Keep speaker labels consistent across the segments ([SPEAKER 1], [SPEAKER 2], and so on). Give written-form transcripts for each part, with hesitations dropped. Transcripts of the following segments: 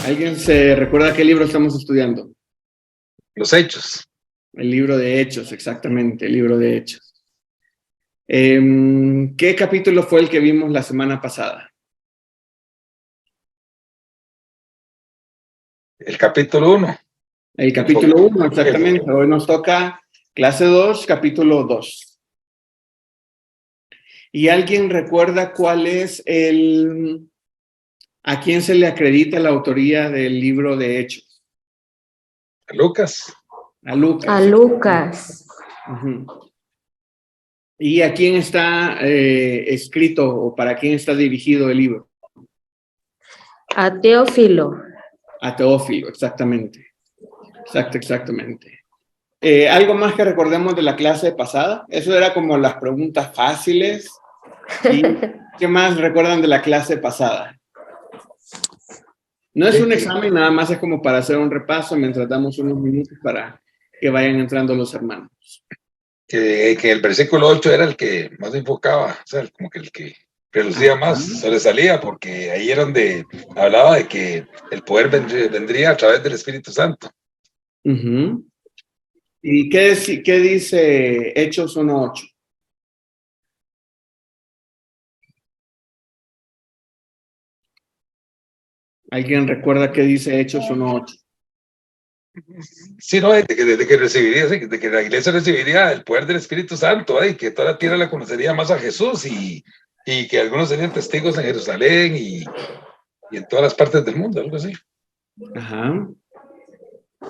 [SPEAKER 1] ¿Alguien se recuerda qué libro estamos estudiando?
[SPEAKER 2] Los Hechos.
[SPEAKER 1] El libro de Hechos, exactamente, el libro de Hechos. ¿Qué capítulo fue el que vimos la semana pasada?
[SPEAKER 2] El capítulo 1.
[SPEAKER 1] El capítulo 1, exactamente. Hoy nos toca clase 2, capítulo 2. ¿Y alguien recuerda cuál es a quién se le acredita la autoría del libro de Hechos?
[SPEAKER 2] A Lucas.
[SPEAKER 1] A Lucas.
[SPEAKER 3] A Lucas.
[SPEAKER 1] Uh-huh. ¿Y a quién está escrito o para quién está dirigido el libro?
[SPEAKER 3] A Teófilo.
[SPEAKER 1] A Teófilo, exactamente. Exactamente. ¿Algo más que recordemos de la clase pasada? Eso era como las preguntas fáciles. ¿Y qué más recuerdan de la clase pasada? No es un examen, nada más es como para hacer un repaso mientras damos unos minutos para que vayan entrando los hermanos.
[SPEAKER 2] Que el versículo 8 era el que más enfocaba, o sea, como que el que relucía más, sobresalía, porque ahí era donde hablaba de que el poder vendría a través del Espíritu Santo.
[SPEAKER 1] Uh-huh. ¿Y qué dice Hechos 1:8? ¿Alguien recuerda qué dice Hechos 1:8?
[SPEAKER 2] Sí, no, de que recibiría, de que la iglesia recibiría el poder del Espíritu Santo, y que toda la tierra la conocería más a Jesús, y que algunos serían testigos en Jerusalén y en todas las partes del mundo, algo así.
[SPEAKER 1] Ajá.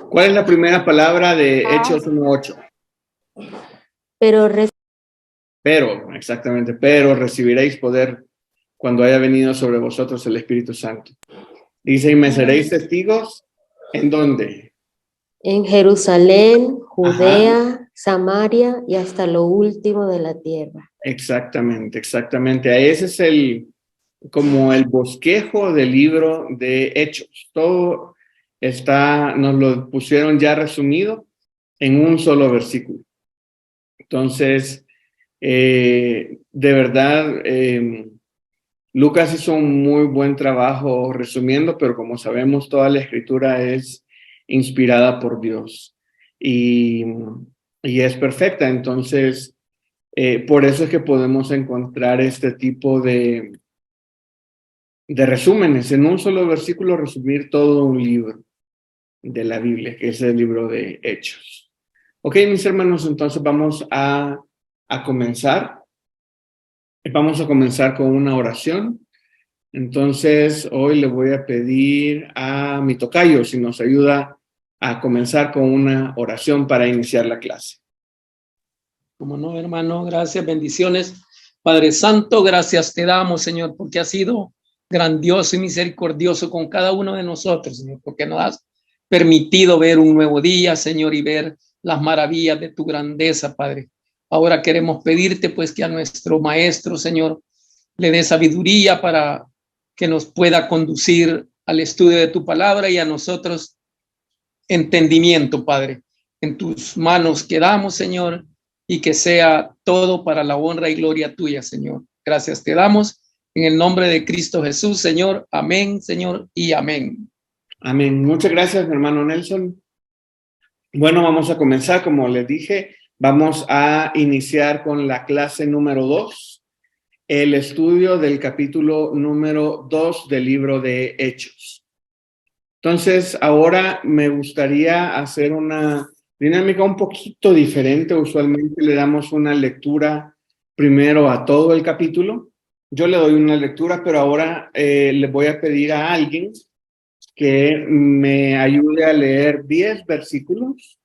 [SPEAKER 1] ¿Cuál es la primera palabra de Hechos 1:8? Pero, exactamente, pero recibiréis poder cuando haya venido sobre vosotros el Espíritu Santo. Dice, y me seréis testigos, ¿en dónde?
[SPEAKER 3] En Jerusalén, Judea,
[SPEAKER 1] Ajá.
[SPEAKER 3] Samaria y hasta lo último de la tierra.
[SPEAKER 1] Exactamente. Ese es como el bosquejo del libro de Hechos. Todo nos lo pusieron ya resumido en un solo versículo. Entonces, de verdad, Lucas hizo un muy buen trabajo resumiendo, pero como sabemos, toda la escritura es inspirada por Dios y es perfecta. Entonces, por eso es que podemos encontrar este tipo de resúmenes. En un solo versículo resumir todo un libro de la Biblia, que es el libro de Hechos. Ok, mis hermanos, entonces vamos a comenzar. Vamos a comenzar con una oración. Entonces, hoy le voy a pedir a mi tocayo si nos ayuda a comenzar con una oración para iniciar la clase.
[SPEAKER 4] Como no, hermano, gracias, bendiciones. Padre Santo, gracias te damos, Señor, porque has sido grandioso y misericordioso con cada uno de nosotros, Señor, porque nos has permitido ver un nuevo día, Señor, y ver las maravillas de tu grandeza, Padre. Ahora queremos pedirte, pues, que a nuestro maestro, Señor, le dé sabiduría para que nos pueda conducir al estudio de tu palabra y a nosotros entendimiento, Padre. En tus manos quedamos, Señor, y que sea todo para la honra y gloria tuya, Señor. Gracias te damos en el nombre de Cristo Jesús, Señor. Amén, Señor, y amén.
[SPEAKER 1] Amén. Muchas gracias, mi hermano Nelson. Bueno, vamos a comenzar, como les dije, vamos a iniciar con la clase número 2, el estudio del capítulo número 2 del libro de Hechos. Entonces, ahora me gustaría hacer una dinámica un poquito diferente. Usualmente le damos una lectura primero a todo el capítulo. Yo le doy una lectura, pero ahora le voy a pedir a alguien que me ayude a leer 10 versículos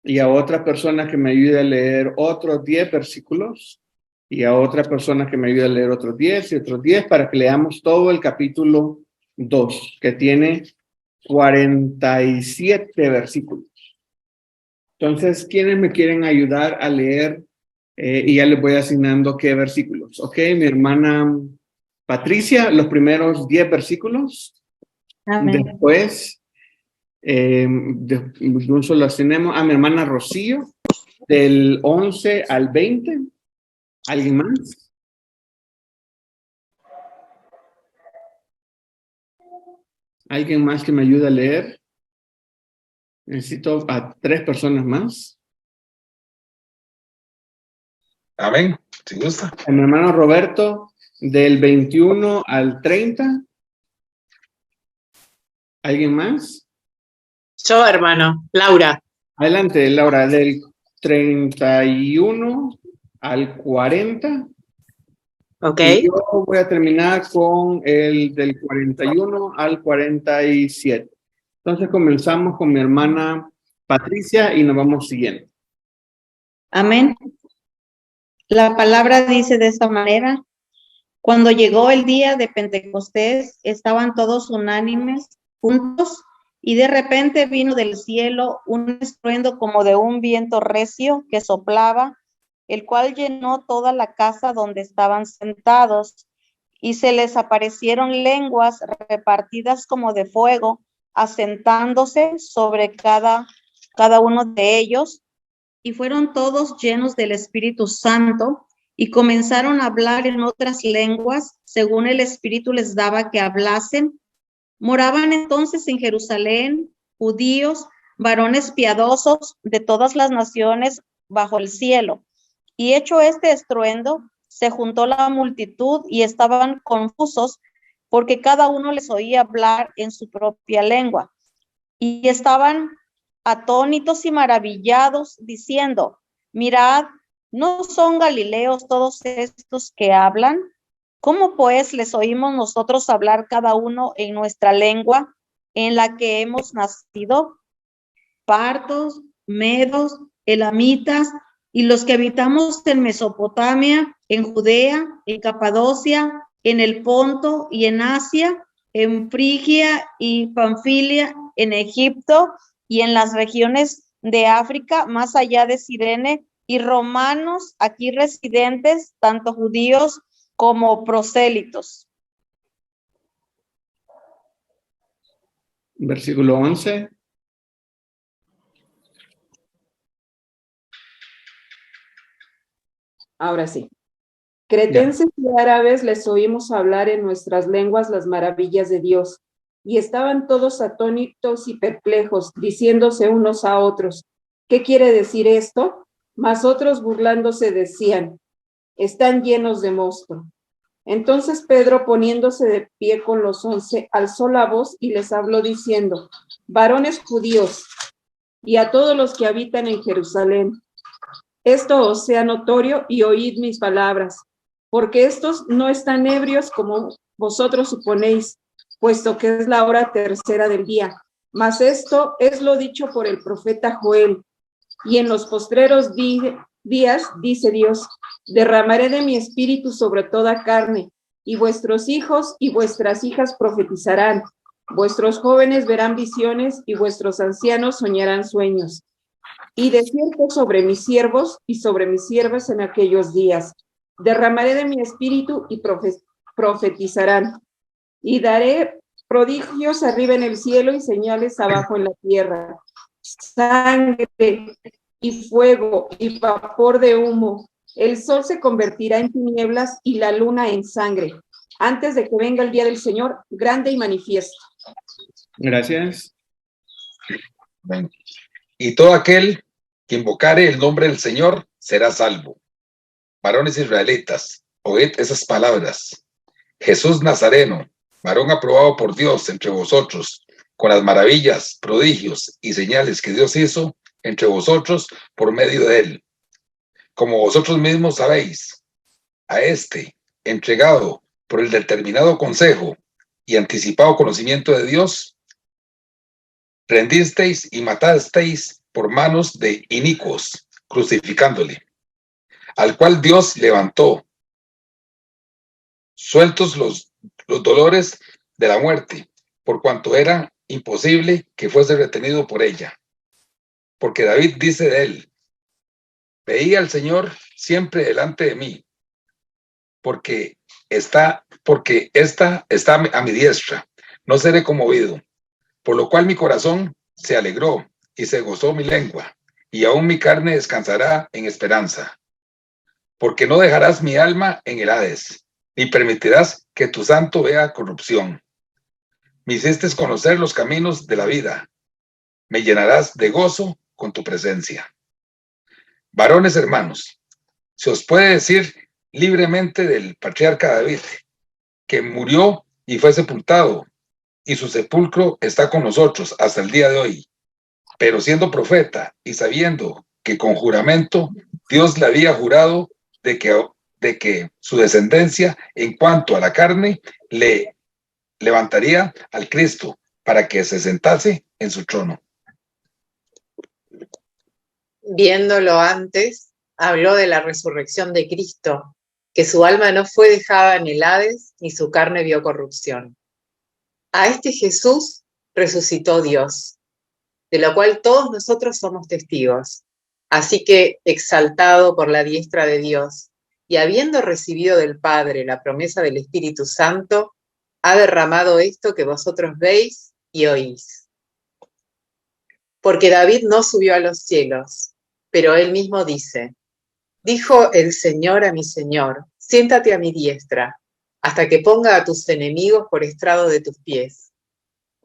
[SPEAKER 1] y a otra persona que me ayude a leer otros 10 versículos y a otra persona que me ayude a leer otros 10 y otros 10 para que leamos todo el capítulo 2, que tiene 47 versículos. Entonces, ¿quiénes me quieren ayudar a leer? Y ya les voy asignando qué versículos. Ok, mi hermana Patricia, los primeros 10 versículos.
[SPEAKER 5] Amén.
[SPEAKER 1] Después, de un solo asignemos a mi hermana Rocío, del 11 al 20. ¿Alguien más? ¿Alguien más que me ayude a leer? Necesito a 3 personas más.
[SPEAKER 2] Amén. Si gusta.
[SPEAKER 1] A mi hermano Roberto, del 21 al 30. ¿Alguien más?
[SPEAKER 5] Yo, hermano, Laura.
[SPEAKER 1] Adelante, Laura, del 31 al 40.
[SPEAKER 5] Ok.
[SPEAKER 1] Y yo voy a terminar con el del 41 al 47. Entonces comenzamos con mi hermana Patricia y nos vamos siguiendo.
[SPEAKER 6] Amén. La palabra dice de esta manera: cuando llegó el día de Pentecostés, estaban todos unánimes, juntos, y de repente vino del cielo un estruendo como de un viento recio que soplaba, el cual llenó toda la casa donde estaban sentados, y se les aparecieron lenguas repartidas como de fuego, asentándose sobre cada uno de ellos, y fueron todos llenos del Espíritu Santo, y comenzaron a hablar en otras lenguas, según el Espíritu les daba que hablasen. Moraban entonces en Jerusalén judíos, varones piadosos de todas las naciones bajo el cielo. Y hecho este estruendo, se juntó la multitud y estaban confusos, porque cada uno les oía hablar en su propia lengua. Y estaban atónitos y maravillados, diciendo: mirad, ¿no son galileos todos estos que hablan? ¿Cómo pues les oímos nosotros hablar cada uno en nuestra lengua en la que hemos nacido? Partos, medos, elamitas, y los que habitamos en Mesopotamia, en Judea, en Capadocia, en el Ponto y en Asia, en Frigia y Panfilia, en Egipto y en las regiones de África, más allá de Cirene, y romanos aquí residentes, tanto judíos como prosélitos.
[SPEAKER 1] Versículo 11.
[SPEAKER 7] Ahora sí. Cretenses y árabes les oímos hablar en nuestras lenguas las maravillas de Dios, y estaban todos atónitos y perplejos, diciéndose unos a otros: ¿qué quiere decir esto? Mas otros burlándose decían: están llenos de mosto. Entonces Pedro, poniéndose de pie con los 11, alzó la voz y les habló diciendo: varones judíos, y a todos los que habitan en Jerusalén, esto os sea notorio y oíd mis palabras, porque estos no están ebrios como vosotros suponéis, puesto que es la hora tercera del día. Mas esto es lo dicho por el profeta Joel. Y en los postreros días, dice Dios, derramaré de mi espíritu sobre toda carne, y vuestros hijos y vuestras hijas profetizarán, vuestros jóvenes verán visiones, y vuestros ancianos soñarán sueños. Y de cierto sobre mis siervos y sobre mis siervas en aquellos días derramaré de mi espíritu y profetizarán. Y daré prodigios arriba en el cielo y señales abajo en la tierra: sangre y fuego y vapor de humo. El sol se convertirá en tinieblas y la luna en sangre, antes de que venga el día del Señor grande y manifiesto.
[SPEAKER 1] Gracias.
[SPEAKER 2] Amén. Y todo aquel que invocare el nombre del Señor será salvo. Varones israelitas, oíd esas palabras. Jesús Nazareno, varón aprobado por Dios entre vosotros, con las maravillas, prodigios y señales que Dios hizo entre vosotros por medio de él. Como vosotros mismos sabéis, a este, entregado por el determinado consejo y anticipado conocimiento de Dios, rendisteis y matasteis por manos de inicuos, crucificándole, al cual Dios levantó, sueltos los dolores de la muerte, por cuanto era imposible que fuese retenido por ella. Porque David dice de él: veía al Señor siempre delante de mí, porque esta está a mi diestra, no seré conmovido. Por lo cual mi corazón se alegró y se gozó mi lengua, y aún mi carne descansará en esperanza. Porque no dejarás mi alma en el Hades, ni permitirás que tu santo vea corrupción. Me hiciste conocer los caminos de la vida. Me llenarás de gozo con tu presencia. Varones hermanos, se os puede decir libremente del patriarca David, que murió y fue sepultado, y su sepulcro está con nosotros hasta el día de hoy. Pero siendo profeta y sabiendo que con juramento Dios le había jurado de que su descendencia en cuanto a la carne le levantaría al Cristo para que se sentase en su trono.
[SPEAKER 5] Viéndolo antes, habló de la resurrección de Cristo, que su alma no fue dejada en el Hades, ni su carne vio corrupción. A este Jesús resucitó Dios, de lo cual todos nosotros somos testigos. Así que, exaltado por la diestra de Dios, y habiendo recibido del Padre la promesa del Espíritu Santo, ha derramado esto que vosotros veis y oís. Porque David no subió a los cielos, pero él mismo dice, dijo el Señor a mi Señor, siéntate a mi diestra, hasta que ponga a tus enemigos por estrado de tus pies.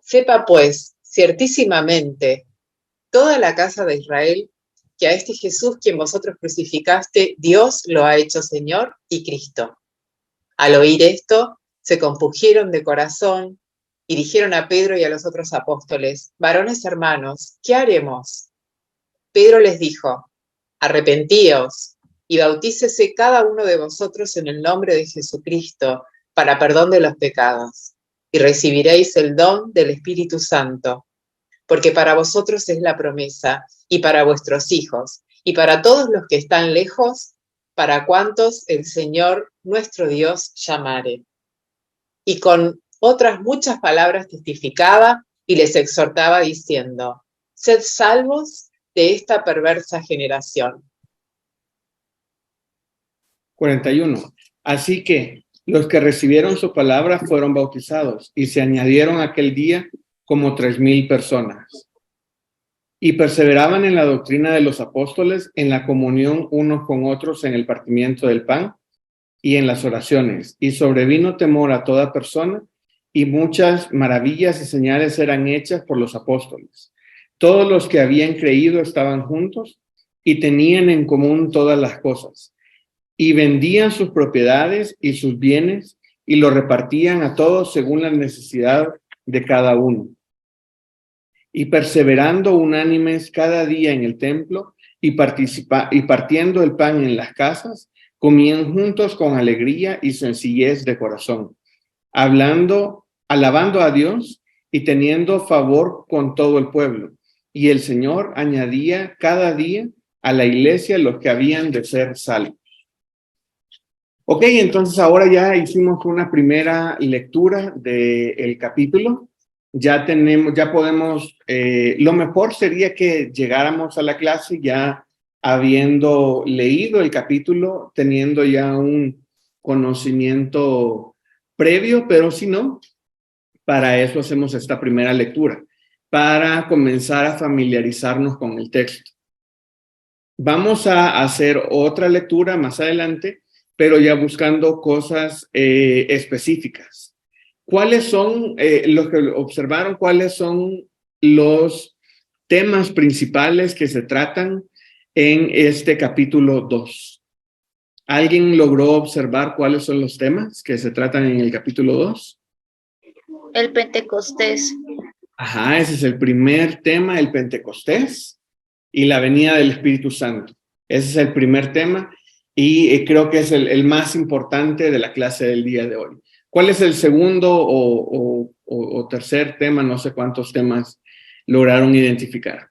[SPEAKER 5] Sepa pues, ciertísimamente, toda la casa de Israel, que a este Jesús, quien vosotros crucificaste, Dios lo ha hecho Señor y Cristo. Al oír esto, se compungieron de corazón y dijeron a Pedro y a los otros apóstoles, varones hermanos, ¿qué haremos? Pedro les dijo, arrepentíos y bautícese cada uno de vosotros en el nombre de Jesucristo para perdón de los pecados, y recibiréis el don del Espíritu Santo, porque para vosotros es la promesa, y para vuestros hijos, y para todos los que están lejos, para cuantos el Señor nuestro Dios llamare. Y con otras muchas palabras testificaba y les exhortaba diciendo, sed salvos de esta perversa generación.
[SPEAKER 1] 41. Así que los que recibieron su palabra fueron bautizados y se añadieron aquel día como 3,000 personas. Y perseveraban en la doctrina de los apóstoles, en la comunión unos con otros, en el partimiento del pan y en las oraciones. Y sobrevino temor a toda persona, y muchas maravillas y señales eran hechas por los apóstoles. Todos los que habían creído estaban juntos y tenían en común todas las cosas. Y vendían sus propiedades y sus bienes y lo repartían a todos según la necesidad de cada uno. Y perseverando unánimes cada día en el templo y partiendo el pan en las casas, comían juntos con alegría y sencillez de corazón, alabando a Dios y teniendo favor con todo el pueblo. Y el Señor añadía cada día a la iglesia los que habían de ser salvos. Ok, entonces ahora ya hicimos una primera lectura del capítulo. Ya podemos, lo mejor sería que llegáramos a la clase ya habiendo leído el capítulo, teniendo ya un conocimiento previo, pero si no, para eso hacemos esta primera lectura, para comenzar a familiarizarnos con el texto. Vamos a hacer otra lectura más adelante, pero ya buscando cosas específicas. ¿Cuáles son los que observaron? ¿Cuáles son los temas principales que se tratan en este capítulo 2? ¿Alguien logró observar cuáles son los temas que se tratan en el capítulo 2?
[SPEAKER 8] El Pentecostés.
[SPEAKER 1] Ajá, ese es el primer tema, el Pentecostés y la venida del Espíritu Santo. Ese es el primer tema y creo que es el más importante de la clase del día de hoy. ¿Cuál es el segundo o tercer tema? No sé cuántos temas lograron identificar.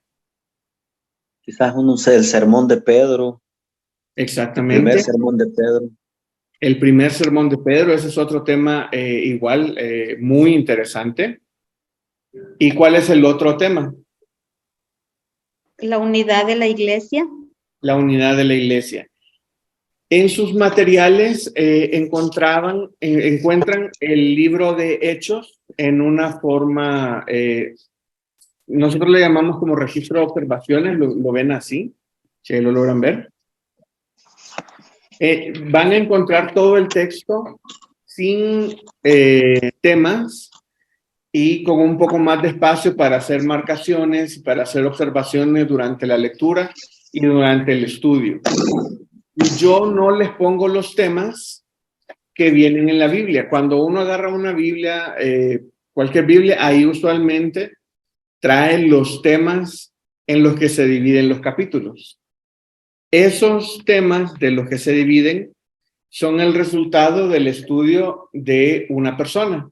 [SPEAKER 9] Quizás uno sea el sermón de Pedro.
[SPEAKER 1] Exactamente.
[SPEAKER 9] El primer sermón de Pedro.
[SPEAKER 1] El primer sermón de Pedro, ese es otro tema igual muy interesante. ¿Y cuál es el otro tema?
[SPEAKER 6] La unidad de la iglesia.
[SPEAKER 1] La unidad de la iglesia. En sus materiales encuentran el libro de Hechos en una forma, nosotros le llamamos como registro de observaciones, lo ven así, si lo logran ver. Van a encontrar todo el texto sin temas y con un poco más de espacio para hacer marcaciones y para hacer observaciones durante la lectura y durante el estudio. Yo no les pongo los temas que vienen en la Biblia. Cuando uno agarra una Biblia, cualquier Biblia, ahí usualmente trae los temas en los que se dividen los capítulos. Esos temas de los que se dividen son el resultado del estudio de una persona.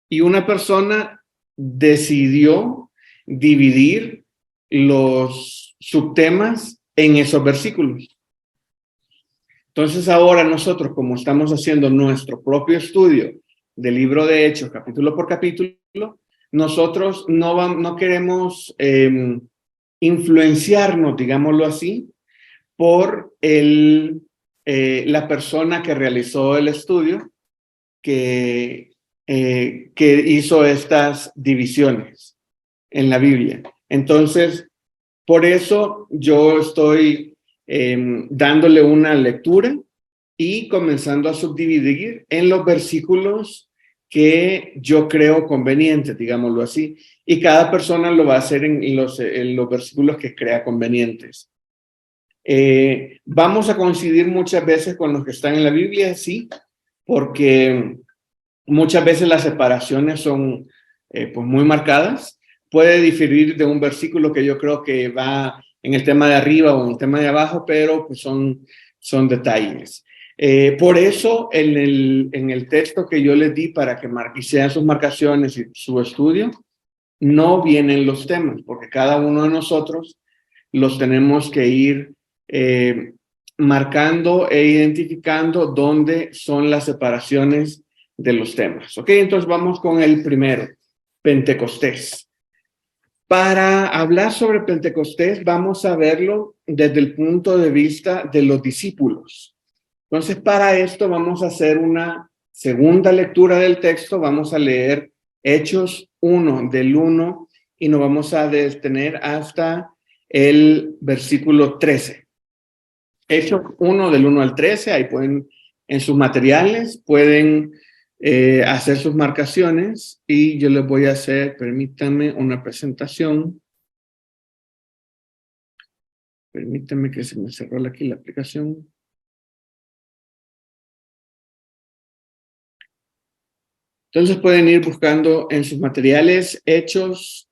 [SPEAKER 1] Y una persona decidió dividir los subtemas en esos versículos. Entonces ahora nosotros, como estamos haciendo nuestro propio estudio del libro de Hechos, capítulo por capítulo, nosotros no queremos influenciarnos, digámoslo así, por la persona que realizó el estudio, que hizo estas divisiones en la Biblia. Entonces, por eso yo estoy dándole una lectura y comenzando a subdividir en los versículos que yo creo convenientes, digámoslo así, y cada persona lo va a hacer en los versículos que crea convenientes. Vamos a coincidir muchas veces con los que están en la Biblia, sí, porque muchas veces las separaciones son pues muy marcadas. Puede diferir de un versículo que yo creo que va en el tema de arriba o en el tema de abajo, pero pues son detalles. Por eso en el texto que yo les di para que hicieran sus marcaciones y su estudio, no vienen los temas, porque cada uno de nosotros los tenemos que ir marcando e identificando dónde son las separaciones de los temas. Ok, entonces vamos con el primero, Pentecostés. Para hablar sobre Pentecostés, vamos a verlo desde el punto de vista de los discípulos. Entonces, para esto vamos a hacer una segunda lectura del texto. Vamos a leer Hechos 1, del 1, y nos vamos a detener hasta el versículo 13. Hechos 1, del 1 al 13, ahí pueden, en sus materiales, pueden hacer sus marcaciones y yo les voy a hacer, permítanme, una presentación. Permítanme que se me cerró aquí la aplicación. Entonces pueden ir buscando en sus materiales Hechos,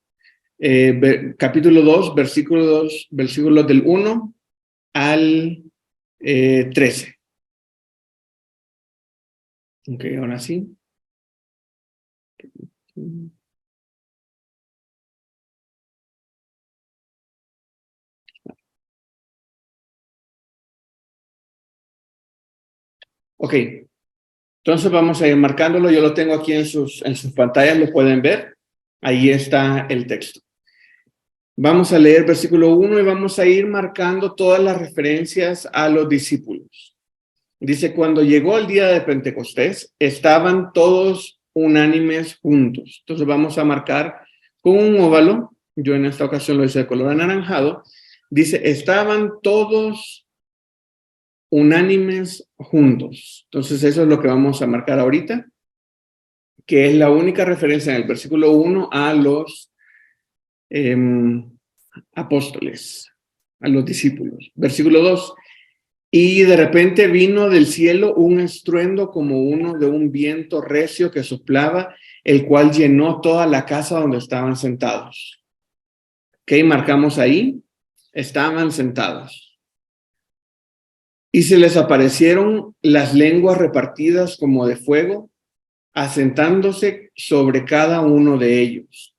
[SPEAKER 1] capítulo 2, versículos del 1 al 13. Ok, ahora sí. Ok, entonces vamos a ir marcándolo. Yo lo tengo aquí en sus pantallas, lo pueden ver. Ahí está el texto. Vamos a leer versículo 1 y vamos a ir marcando todas las referencias a los discípulos. Dice, cuando llegó el día de Pentecostés, estaban todos unánimes juntos. Entonces vamos a marcar con un óvalo. Yo en esta ocasión lo hice de color anaranjado. Dice, estaban todos unánimes juntos. Entonces eso es lo que vamos a marcar ahorita, que es la única referencia en el versículo 1 a los apóstoles, a los discípulos. Versículo 2. Y de repente vino del cielo un estruendo como uno de un viento recio que soplaba, el cual llenó toda la casa donde estaban sentados. ¿Ok? Marcamos ahí. Estaban sentados. Y se les aparecieron las lenguas repartidas como de fuego, asentándose sobre cada uno de ellos.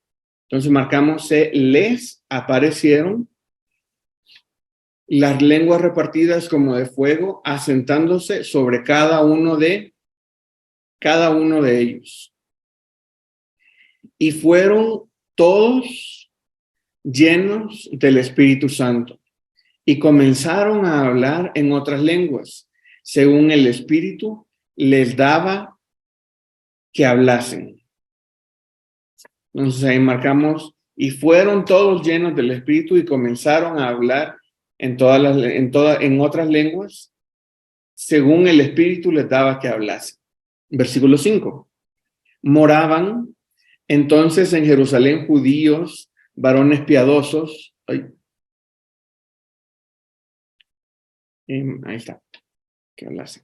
[SPEAKER 1] Entonces marcamos, se les aparecieron las lenguas repartidas como de fuego, asentándose sobre cada uno de ellos. Y fueron todos llenos del Espíritu Santo y comenzaron a hablar en otras lenguas, según el Espíritu les daba que hablasen. Entonces ahí marcamos, y fueron todos llenos del Espíritu y comenzaron a hablar en otras lenguas, según el Espíritu les daba que hablasen. Versículo 5. Moraban Entonces en Jerusalén judíos, varones piadosos, ahí está, que enlace.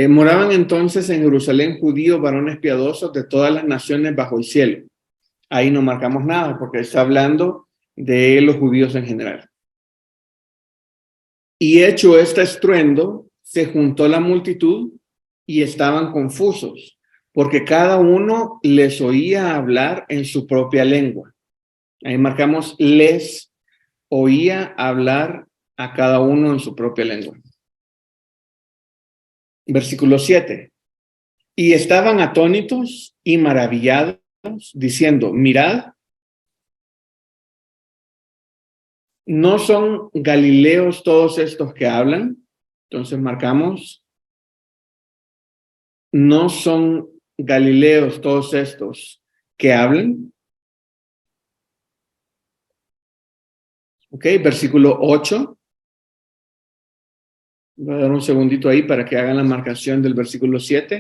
[SPEAKER 1] Moraban entonces en Jerusalén judíos, varones piadosos de todas las naciones bajo el cielo. Ahí no marcamos nada porque está hablando de los judíos en general. Y hecho este estruendo, se juntó la multitud y estaban confusos, porque cada uno les oía hablar en su propia lengua. Ahí marcamos les oía hablar a cada uno en su propia lengua. Versículo 7. Y estaban atónitos y maravillados, diciendo, mirad, ¿no son galileos todos estos que hablan? Entonces marcamos, ¿no son galileos todos estos que hablan? Ok, versículo 8. Voy a dar un segundito ahí para que hagan la marcación del versículo 7.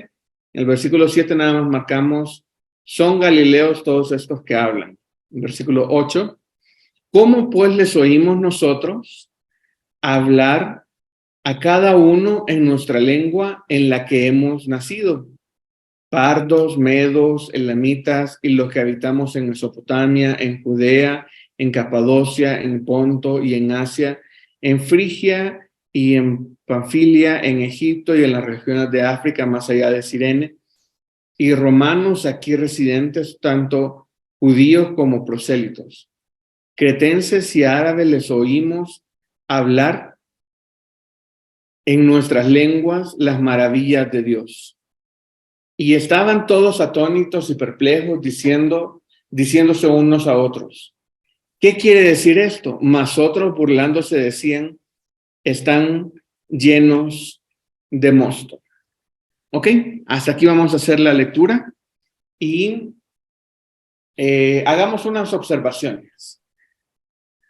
[SPEAKER 1] En el versículo 7 nada más marcamos, son galileos todos estos que hablan. En versículo 8. ¿Cómo pues les oímos nosotros hablar a cada uno en nuestra lengua en la que hemos nacido? Pardos, medos, elamitas y los que habitamos en Mesopotamia, en Judea, en Capadocia, en Ponto y en Asia, en Frigia y en Panfilia, en Egipto y en las regiones de África más allá de Cirene, y romanos aquí residentes, tanto judíos como prosélitos. Cretenses y árabes les oímos hablar en nuestras lenguas las maravillas de Dios. Y estaban todos atónitos y perplejos, diciéndose unos a otros, ¿qué quiere decir esto? Mas otros burlándose decían, están llenos de mosto. ¿Ok? Hasta aquí vamos a hacer la lectura y hagamos unas observaciones.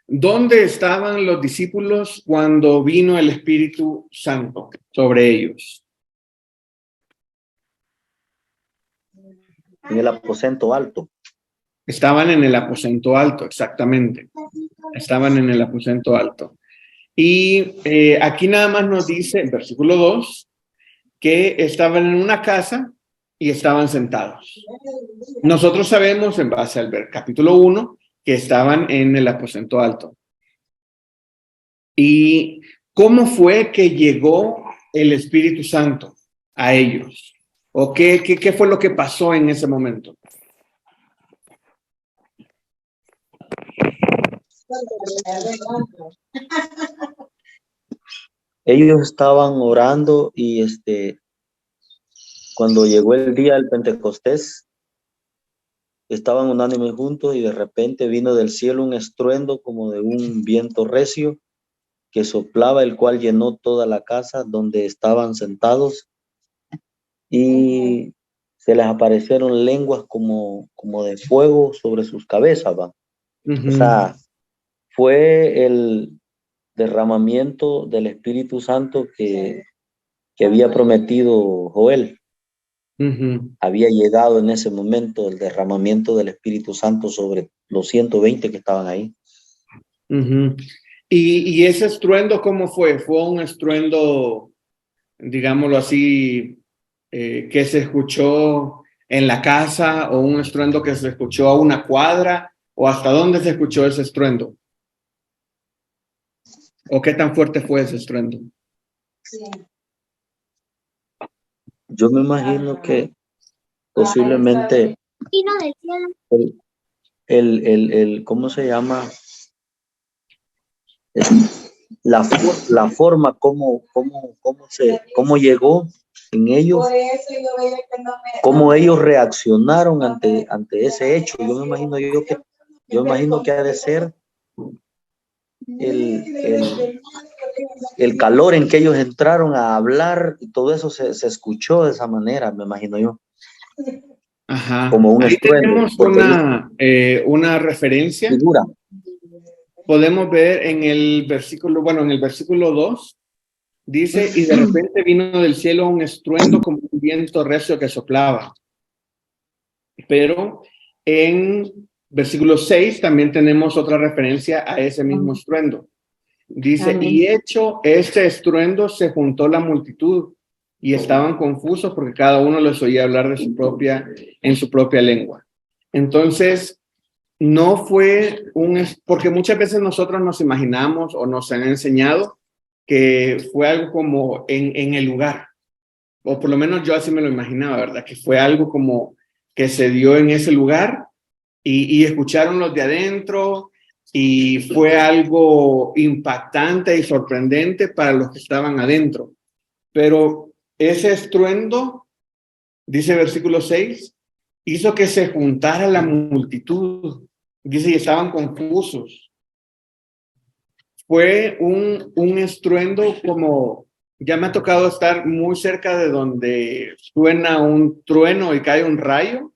[SPEAKER 1] ¿Dónde estaban los discípulos cuando vino el Espíritu Santo sobre ellos?
[SPEAKER 9] En el aposento alto.
[SPEAKER 1] Estaban en el aposento alto, exactamente. Estaban en el aposento alto. Y aquí nada más nos dice, en versículo 2, que estaban en una casa y estaban sentados. Nosotros sabemos, en base al capítulo 1, que estaban en el aposento alto. ¿Y cómo fue que llegó el Espíritu Santo a ellos? ¿O qué fue lo que pasó en ese momento?
[SPEAKER 9] Ellos estaban orando y cuando llegó el día del Pentecostés, estaban unánimes juntos y de repente vino del cielo un estruendo como de un viento recio que soplaba, el cual llenó toda la casa donde estaban sentados, y se les aparecieron lenguas como de fuego sobre sus cabezas, ¿va? O sea, fue el derramamiento del Espíritu Santo que había prometido Joel. Había llegado en ese momento el derramamiento del Espíritu Santo sobre los 120 que estaban ahí.
[SPEAKER 1] ¿Y ese estruendo cómo fue? ¿Fue un estruendo, digámoslo así, que se escuchó en la casa, o un estruendo que se escuchó a una cuadra, o hasta dónde se escuchó ese estruendo? ¿O qué tan fuerte fue ese estruendo?
[SPEAKER 9] Yo me imagino que posiblemente ¿cómo se llama? La forma como llegó en ellos, cómo ellos reaccionaron ante ese hecho. Yo me imagino que ha de ser el calor en que ellos entraron a hablar, y todo eso se escuchó de esa manera, me imagino yo.
[SPEAKER 1] Ajá.
[SPEAKER 9] Como un
[SPEAKER 1] Ahí
[SPEAKER 9] estruendo.
[SPEAKER 1] tenemos una referencia.
[SPEAKER 9] Figura.
[SPEAKER 1] Podemos ver en el versículo 2, dice, y de repente vino del cielo un estruendo como un viento recio que soplaba. Pero en versículo 6 también tenemos otra referencia a ese mismo estruendo. Dice,
[SPEAKER 6] Amén.
[SPEAKER 1] y hecho este estruendo se juntó la multitud y estaban confusos porque cada uno les oía hablar de en su propia lengua. Entonces, no fue porque muchas veces nosotros nos imaginamos o nos han enseñado que fue algo como en el lugar, o por lo menos yo así me lo imaginaba, ¿verdad? Que fue algo como que se dio en ese lugar y escucharon los de adentro y fue algo impactante y sorprendente para los que estaban adentro. Pero ese estruendo, dice versículo 6, hizo que se juntara la multitud. Dice, y estaban confusos. Fue un estruendo como, ya me ha tocado estar muy cerca de donde suena un trueno y cae un rayo.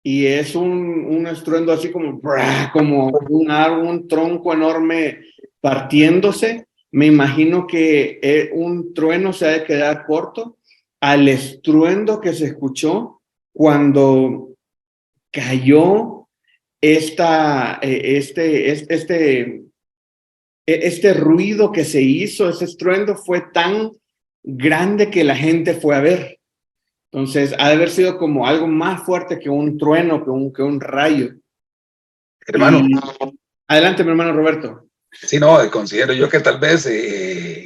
[SPEAKER 1] Y es un estruendo así como un tronco enorme partiéndose. Me imagino que un trueno se ha de quedar corto al estruendo que se escuchó cuando cayó este ruido que se hizo. Ese estruendo fue tan grande que la gente fue a ver. Entonces, ha de haber sido como algo más fuerte que un trueno, que un rayo.
[SPEAKER 2] Hermano.
[SPEAKER 1] Adelante, mi hermano Roberto.
[SPEAKER 2] Sí, no, considero yo que tal vez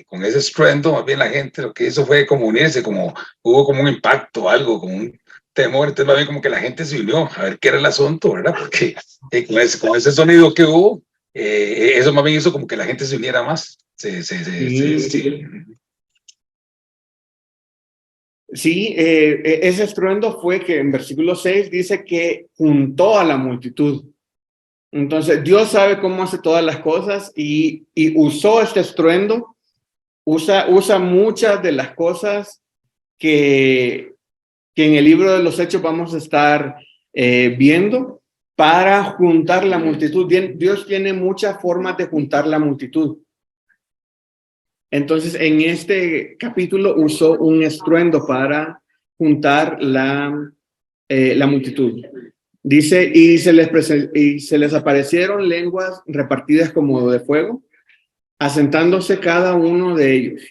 [SPEAKER 2] con ese estruendo, más bien la gente lo que hizo fue como unirse, como hubo como un impacto, algo, como un temor, entonces más bien como que la gente se unió a ver qué era el asunto, ¿verdad? Porque con ese sonido que hubo, eso más bien hizo como que la gente se uniera más.
[SPEAKER 1] Sí, ese estruendo fue que en versículo 6 dice que juntó a la multitud. Entonces, Dios sabe cómo hace todas las cosas y usó este estruendo, usa muchas de las cosas que en el libro de los Hechos vamos a estar viendo para juntar la multitud. Dios tiene muchas formas de juntar la multitud. Entonces, en este capítulo usó un estruendo para juntar la multitud. Dice, y se les aparecieron lenguas repartidas como de fuego, asentándose cada uno de ellos.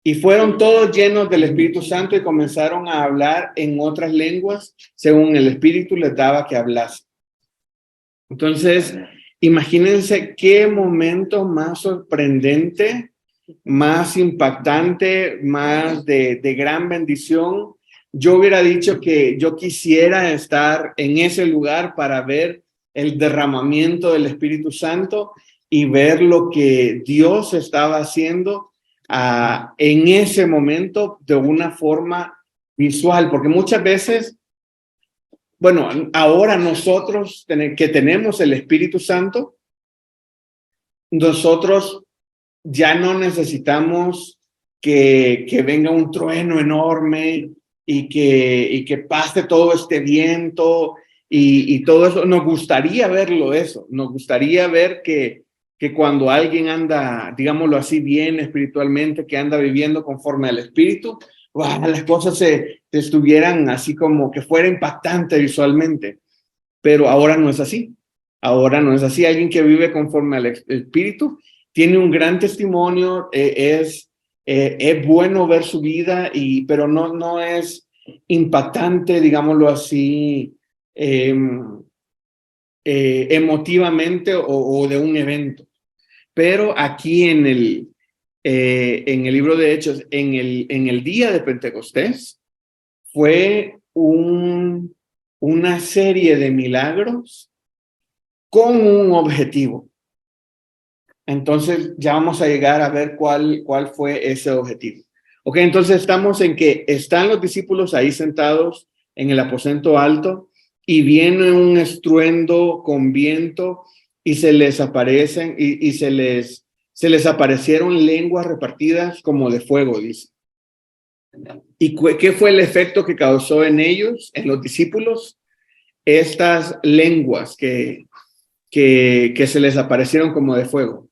[SPEAKER 1] Y fueron todos llenos del Espíritu Santo y comenzaron a hablar en otras lenguas, según el Espíritu les daba que hablasen. Entonces, imagínense qué momento más sorprendente, más impactante, más de gran bendición. Yo hubiera dicho que yo quisiera estar en ese lugar para ver el derramamiento del Espíritu Santo y ver lo que Dios estaba haciendo en ese momento de una forma visual, porque muchas veces, bueno, ahora nosotros que tenemos el Espíritu Santo, nosotros ya no necesitamos que venga un trueno enorme y que pase todo este viento y todo eso. Nos gustaría verlo eso. Nos gustaría ver que cuando alguien anda, digámoslo así, bien espiritualmente, que anda viviendo conforme al Espíritu, las cosas se estuvieran así como que fuera impactante visualmente. Pero ahora no es así. Ahora no es así. Alguien que vive conforme al Espíritu tiene un gran testimonio, es bueno ver su vida, pero no es impactante, digámoslo así, emotivamente o de un evento. Pero aquí en el libro de Hechos, en el día de Pentecostés, fue una serie de milagros con un objetivo. Entonces ya vamos a llegar a ver cuál fue ese objetivo. Ok, entonces estamos en que están los discípulos ahí sentados en el aposento alto y viene un estruendo con viento y se les aparecen y se les aparecieron lenguas repartidas como de fuego, dice. ¿Y qué fue el efecto que causó en ellos, en los discípulos? Estas lenguas que se les aparecieron como de fuego.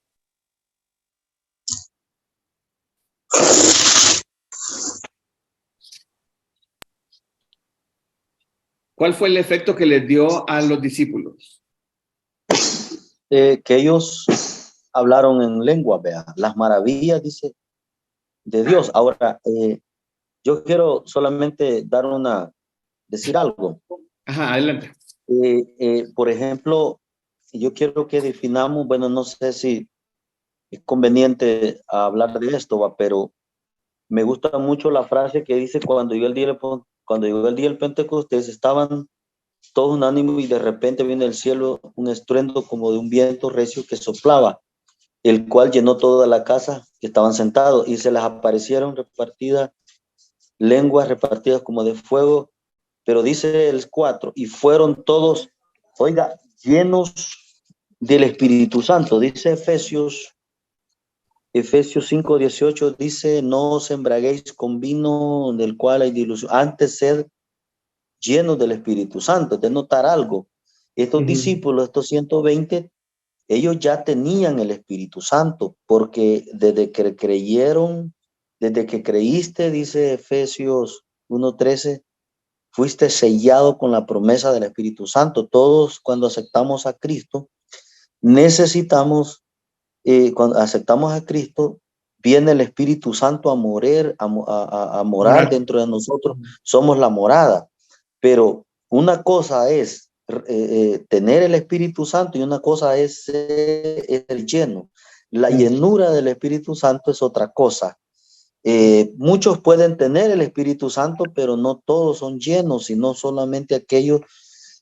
[SPEAKER 1] ¿Cuál fue el efecto que les dio a los discípulos?
[SPEAKER 9] Que ellos hablaron en lengua, vea, las maravillas, dice, de Dios. Ahora, yo quiero solamente decir algo.
[SPEAKER 1] Ajá, adelante.
[SPEAKER 9] Por ejemplo, yo quiero que definamos, bueno, no sé si es conveniente hablar de esto, ¿va? Pero me gusta mucho la frase que dice cuando llegó el día del Pentecostés, estaban todos unánimos y de repente viene del cielo un estruendo como de un viento recio que soplaba, el cual llenó toda la casa que estaban sentados y se les aparecieron lenguas repartidas como de fuego, pero dice el 4, y fueron todos, oiga, llenos del Espíritu Santo. Dice Efesios 5:18, dice, no os embraguéis con vino del cual hay dilución, antes sed llenos del Espíritu Santo. De notar algo, estos discípulos, estos 120, ellos ya tenían el Espíritu Santo, porque desde que creíste, dice Efesios 1:13, fuiste sellado con la promesa del Espíritu Santo. Todos cuando aceptamos a Cristo, cuando aceptamos a Cristo, viene el Espíritu Santo a morar dentro de nosotros. Somos la morada. Pero una cosa es tener el Espíritu Santo y una cosa es el lleno. La llenura del Espíritu Santo es otra cosa. Muchos pueden tener el Espíritu Santo, pero no todos son llenos, sino solamente aquellos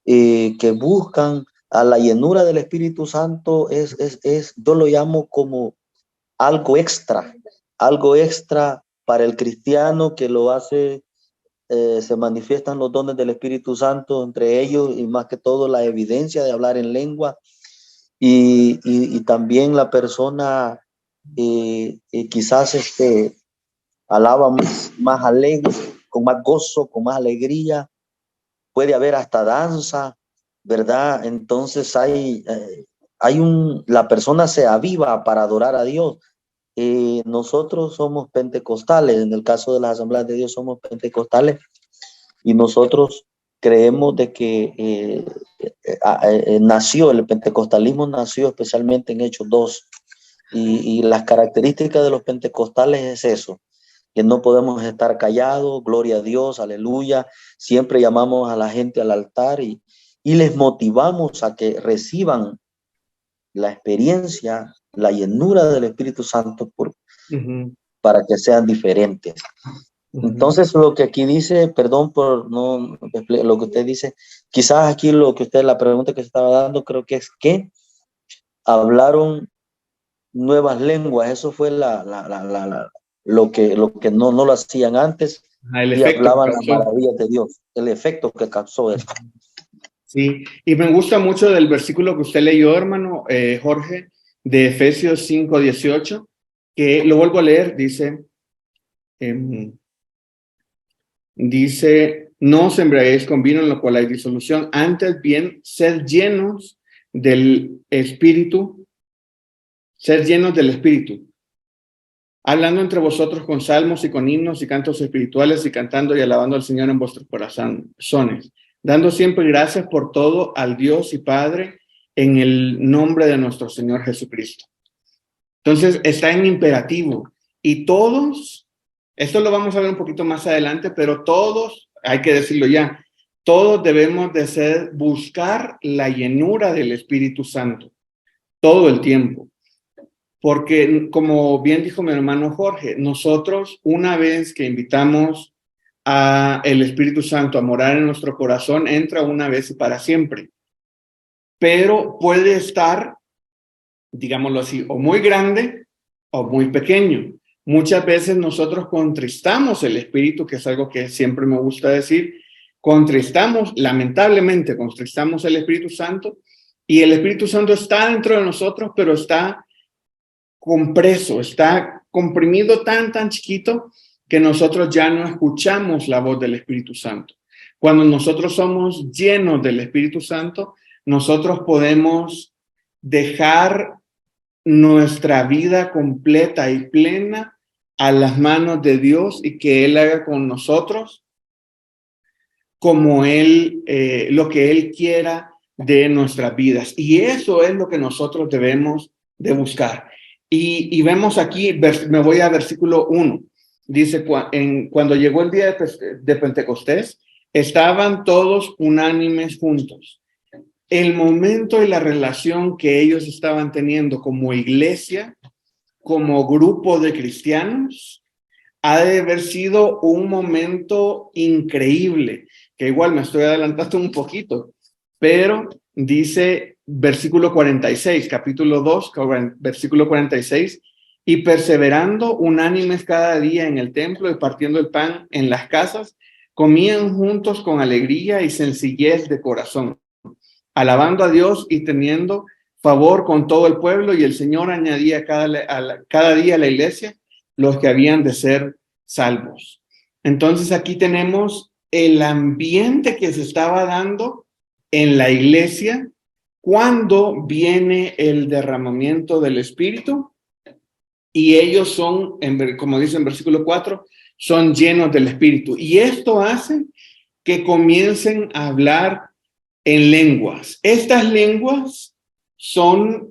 [SPEAKER 9] que buscan a la llenura del Espíritu Santo. Yo lo llamo como algo extra para el cristiano que lo hace. Se manifiestan los dones del Espíritu Santo entre ellos, y más que todo la evidencia de hablar en lengua, y también la persona quizás alaba más alegre, con más gozo, con más alegría. Puede haber hasta danza, ¿verdad? Entonces la persona se aviva para adorar a Dios. Nosotros somos pentecostales, en el caso de las Asambleas de Dios somos pentecostales, y nosotros creemos de que el pentecostalismo nació especialmente en Hechos 2, y las características de los pentecostales es eso, que no podemos estar callados, gloria a Dios, aleluya, siempre llamamos a la gente al altar y les motivamos a que reciban la experiencia, la llenura del Espíritu Santo para que sean diferentes. Entonces, lo que aquí dice, perdón por no lo que usted dice, quizás aquí la pregunta que se estaba dando, creo que es que hablaron nuevas lenguas. Eso fue lo que no lo hacían antes, y hablaban las maravillas de Dios, el efecto que causó esto.
[SPEAKER 1] Sí, y me gusta mucho del versículo que usted leyó, hermano Jorge, de Efesios 5:18, que lo vuelvo a leer, dice, no os embriaguéis con vino en lo cual hay disolución, antes bien, sed llenos del Espíritu, hablando entre vosotros con salmos y con himnos y cantos espirituales, y cantando y alabando al Señor en vuestros corazones, dando siempre gracias por todo al Dios y Padre en el nombre de nuestro Señor Jesucristo. Entonces está en imperativo, y todos, esto lo vamos a ver un poquito más adelante, pero todos, hay que decirlo ya, todos debemos de buscar la llenura del Espíritu Santo todo el tiempo. Porque, como bien dijo mi hermano Jorge, nosotros, una vez que invitamos a el Espíritu Santo a morar en nuestro corazón, entra una vez y para siempre. Pero puede estar, digámoslo así, o muy grande o muy pequeño. Muchas veces nosotros contristamos el Espíritu, que es algo que siempre me gusta decir. Lamentablemente contristamos el Espíritu Santo, y el Espíritu Santo está dentro de nosotros, pero está compreso, está comprimido tan chiquito que nosotros ya no escuchamos la voz del Espíritu Santo. Cuando nosotros somos llenos del Espíritu Santo, nosotros podemos dejar nuestra vida completa y plena a las manos de Dios, y que Él haga con nosotros como Él, lo que Él quiera de nuestras vidas. Y eso es lo que nosotros debemos de buscar. Y vemos aquí, me voy a versículo 1. Dice, cuando llegó el día de Pentecostés, estaban todos unánimes juntos. El momento y la relación que ellos estaban teniendo como iglesia, como grupo de cristianos, ha de haber sido un momento increíble, que igual me estoy adelantando un poquito, pero dice versículo 46, capítulo 2, versículo 46, y perseverando unánimes cada día en el templo y partiendo el pan en las casas, comían juntos con alegría y sencillez de corazón, alabando a Dios y teniendo favor con todo el pueblo, y el Señor añadía cada día a la iglesia los que habían de ser salvos. Entonces aquí tenemos el ambiente que se estaba dando en la iglesia cuando viene el derramamiento del Espíritu, y ellos son, como dice en versículo 4, son llenos del Espíritu. Y esto hace que comiencen a hablar en lenguas. Estas lenguas son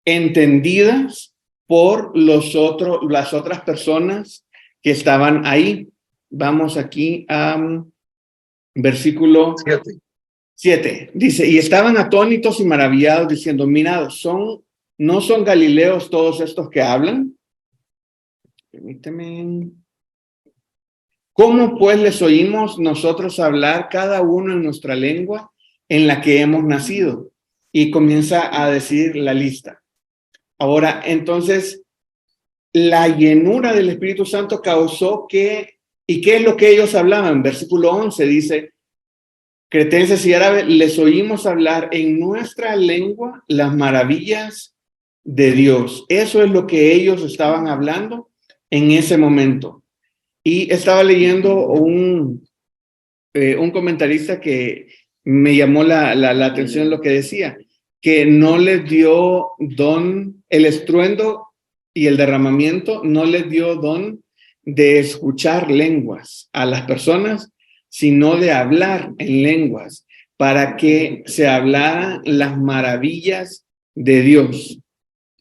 [SPEAKER 1] entendidas por las otras personas que estaban ahí. Vamos aquí a versículo 7. Dice, y estaban atónitos y maravillados diciendo, mirad, ¿no son galileos todos estos que hablan? Permíteme. ¿Cómo pues les oímos nosotros hablar cada uno en nuestra lengua en la que hemos nacido? Y comienza a decir la lista. Ahora, entonces, la llenura del Espíritu Santo causó ¿y qué es lo que ellos hablaban? Versículo 11 dice, cretenses y árabes, les oímos hablar en nuestra lengua las maravillas de Dios. Eso es lo que ellos estaban hablando en ese momento. Y estaba leyendo un comentarista que me llamó la atención lo que decía, que no les dio don, el estruendo y el derramamiento no les dio don de escuchar lenguas a las personas, sino de hablar en lenguas, para que se hablaran las maravillas de Dios.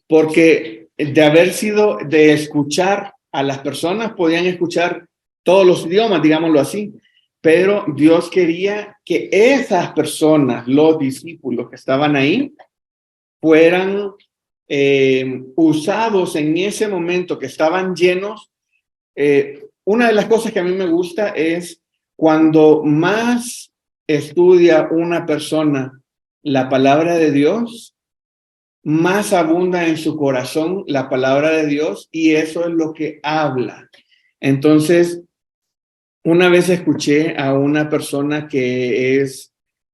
[SPEAKER 1] Porque de escuchar a las personas, podían escuchar todos los idiomas, digámoslo así, pero Dios quería que esas personas, los discípulos que estaban ahí, fueran usados en ese momento, que estaban llenos. Una de las cosas que a mí me gusta es cuando más estudia una persona la palabra de Dios, más abunda en su corazón la palabra de Dios, y eso es lo que habla. Entonces, una vez escuché a una persona que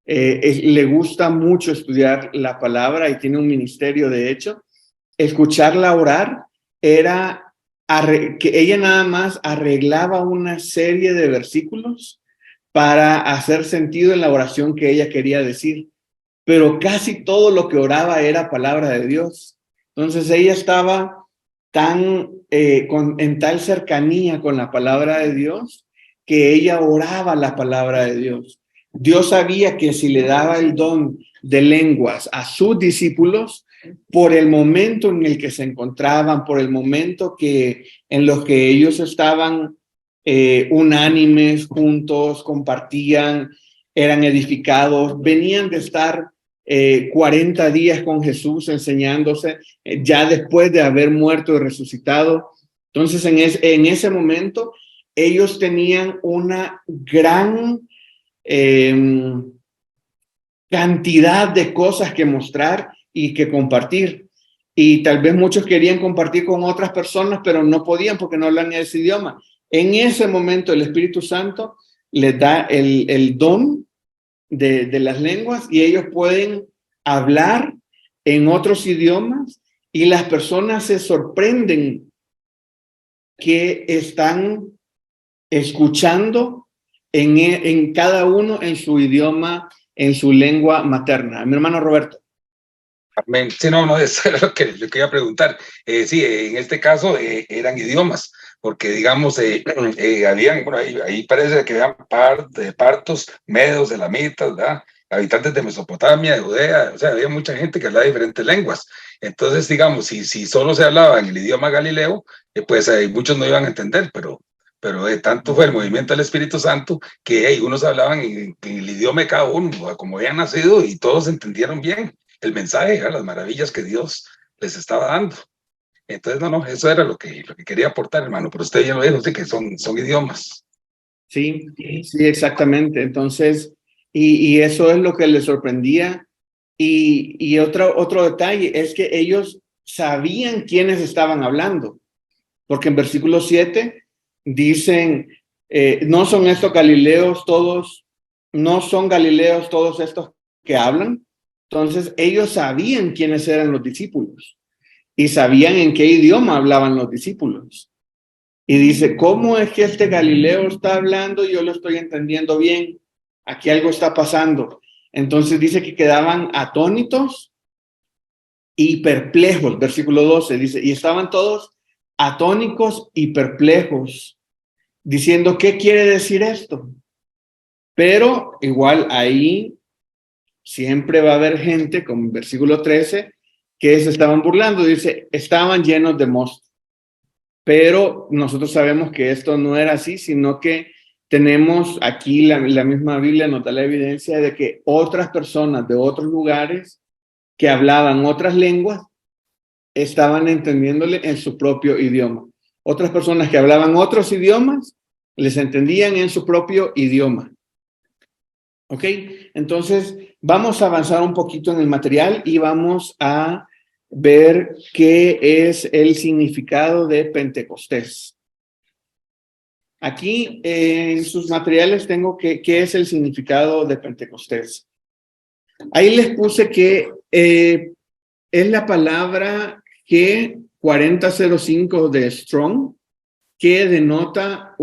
[SPEAKER 1] le gusta mucho estudiar la palabra y tiene un ministerio, de hecho, escucharla orar era que ella nada más arreglaba una serie de versículos para hacer sentido en la oración que ella quería decir, pero casi todo lo que oraba era palabra de Dios. Entonces ella estaba en tal cercanía con la palabra de Dios que ella oraba la palabra de Dios. Dios sabía que si le daba el don de lenguas a sus discípulos, por el momento en el que se encontraban, por el momento en los que ellos estaban unánimes, juntos, compartían, eran edificados, venían de estar 40 días con Jesús enseñándose, ya después de haber muerto y resucitado. Entonces, en ese momento, ellos tenían una gran cantidad de cosas que mostrar y que compartir. Y tal vez muchos querían compartir con otras personas, pero no podían porque no hablan ese idioma. En ese momento, el Espíritu Santo les da el don de las lenguas, y ellos pueden hablar en otros idiomas, y las personas se sorprenden que están escuchando en cada uno en su idioma, en su lengua materna. Mi hermano Roberto.
[SPEAKER 2] Amén. Sí, no, eso era lo que iba a preguntar. Sí, en este caso eran idiomas, porque digamos, habían, bueno, ahí parece que habían partos, medos, elamitas, ¿verdad? Habitantes de Mesopotamia, de Judea, o sea, había mucha gente que hablaba diferentes lenguas. Entonces, digamos, si solo se hablaba en el idioma galileo, pues muchos no iban a entender, pero tanto fue el movimiento del Espíritu Santo que unos hablaban en el idioma de cada uno, como habían nacido, y todos entendieron bien el mensaje, las maravillas que Dios les estaba dando. Entonces, no, eso era lo que quería aportar, hermano, pero usted ya lo dijo, sí, que son idiomas.
[SPEAKER 1] Sí, sí, exactamente. Entonces, y eso es lo que les sorprendía. Y otro detalle es que ellos sabían quiénes estaban hablando, porque en versículo 7 dicen, no son estos galileos todos, no son galileos todos estos que hablan. Entonces, ellos sabían quiénes eran los discípulos y sabían en qué idioma hablaban los discípulos. Y dice, ¿cómo es que este Galileo está hablando? Yo lo estoy entendiendo bien. Aquí algo está pasando. Entonces dice que quedaban atónitos y perplejos. Versículo 12 dice, y estaban todos atónicos y perplejos, diciendo, ¿qué quiere decir esto? Pero igual ahí siempre va a haber gente, como en versículo 13, que se estaban burlando. Dice, estaban llenos de mosto. Pero nosotros sabemos que esto no era así, sino que tenemos aquí la misma Biblia nos da la evidencia de que otras personas de otros lugares que hablaban otras lenguas estaban entendiéndole en su propio idioma. Otras personas que hablaban otros idiomas les entendían en su propio idioma. ¿Ok? Entonces, vamos a avanzar un poquito en el material y vamos a ver qué es el significado de Pentecostés. Aquí en sus materiales tengo qué es el significado de Pentecostés. Ahí les puse que es la palabra G4005 de Strong, que denota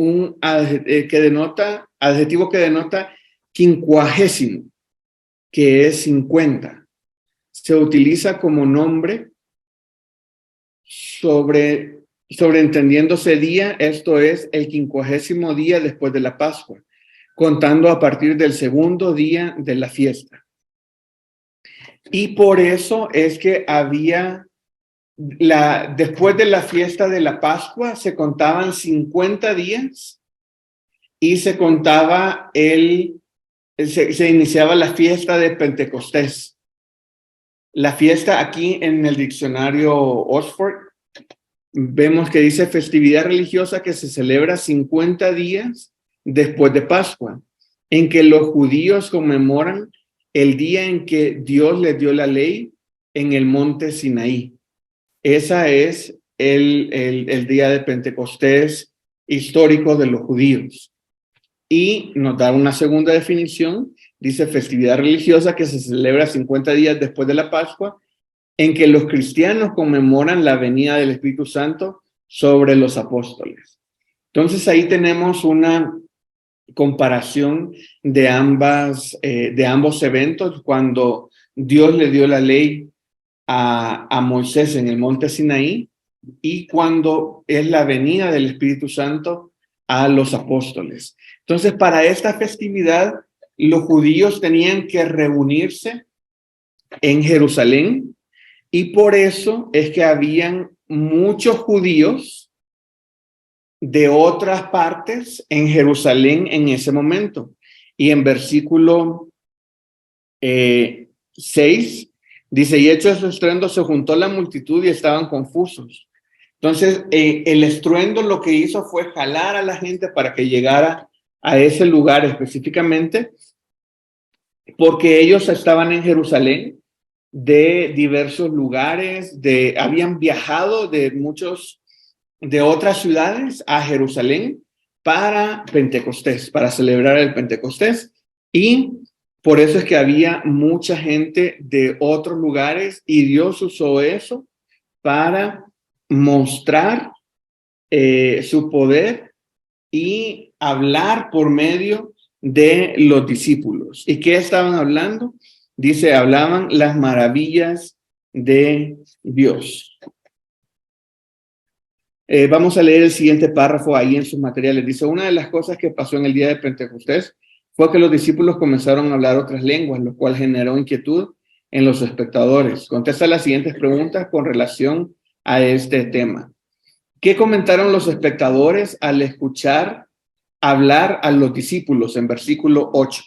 [SPEAKER 1] adjetivo que denota quincuagésimo, que es 50. Se utiliza como nombre sobreentendiéndose día, esto es el 50º día después de la Pascua, contando a partir del segundo día de la fiesta. Y por eso es que después de la fiesta de la Pascua se contaban 50 días y se contaba se iniciaba la fiesta de Pentecostés. La fiesta aquí en el diccionario Oxford, vemos que dice festividad religiosa que se celebra 50 días después de Pascua, en que los judíos conmemoran el día en que Dios les dio la ley en el monte Sinaí. Esa es el día de Pentecostés histórico de los judíos. Y nos da una segunda definición, dice festividad religiosa que se celebra 50 días después de la Pascua, en que los cristianos conmemoran la venida del Espíritu Santo sobre los apóstoles. Entonces ahí tenemos una comparación de ambos eventos, cuando Dios le dio la ley a Moisés en el monte Sinaí y cuando es la venida del Espíritu Santo a los apóstoles. Entonces, para esta festividad, los judíos tenían que reunirse en Jerusalén y por eso es que habían muchos judíos de otras partes en Jerusalén en ese momento. Y en versículo 6 dice, y hecho ese estruendo se juntó la multitud y estaban confusos. Entonces, el estruendo lo que hizo fue jalar a la gente para que llegara a ese lugar específicamente, porque ellos estaban en Jerusalén de diversos lugares, habían viajado de otras ciudades a Jerusalén para Pentecostés, para celebrar el Pentecostés, y por eso es que había mucha gente de otros lugares y Dios usó eso para mostrar su poder y hablar por medio de los discípulos. ¿Y qué estaban hablando? Dice, hablaban las maravillas de Dios. Vamos a leer el siguiente párrafo ahí en sus materiales. Dice, una de las cosas que pasó en el día de Pentecostés fue que los discípulos comenzaron a hablar otras lenguas, lo cual generó inquietud en los espectadores. Contesta las siguientes preguntas con relación a este tema. ¿Qué comentaron los espectadores al escuchar hablar a los discípulos en versículo 8?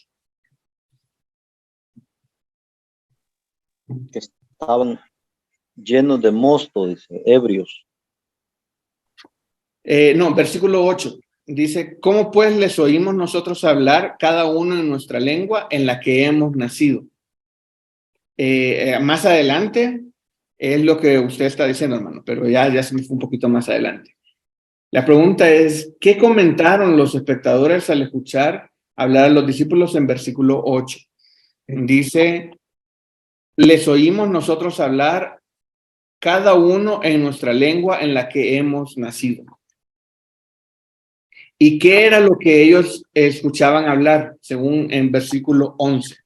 [SPEAKER 9] Que estaban llenos de mosto, dice, ebrios.
[SPEAKER 1] No, versículo 8. Dice, ¿cómo pues les oímos nosotros hablar cada uno en nuestra lengua en la que hemos nacido? Más adelante es lo que usted está diciendo, hermano, pero ya se me fue un poquito más adelante. La pregunta es, ¿qué comentaron los espectadores al escuchar hablar a los discípulos en versículo 8? Dice, les oímos nosotros hablar cada uno en nuestra lengua en la que hemos nacido. ¿Y qué era lo que ellos escuchaban hablar, según en versículo 11?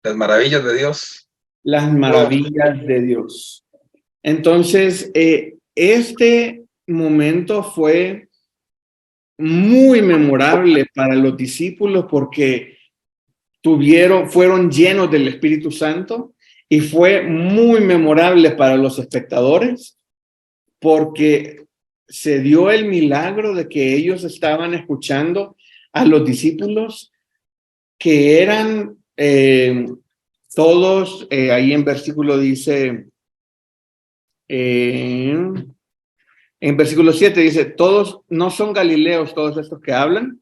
[SPEAKER 2] Las maravillas de Dios.
[SPEAKER 1] Las maravillas de Dios. Entonces, este momento fue muy memorable para los discípulos porque fueron llenos del Espíritu Santo, y fue muy memorable para los espectadores porque se dio el milagro de que ellos estaban escuchando a los discípulos que eran todos, ahí en versículo dice, en versículo 7 dice, todos no son galileos todos estos que hablan.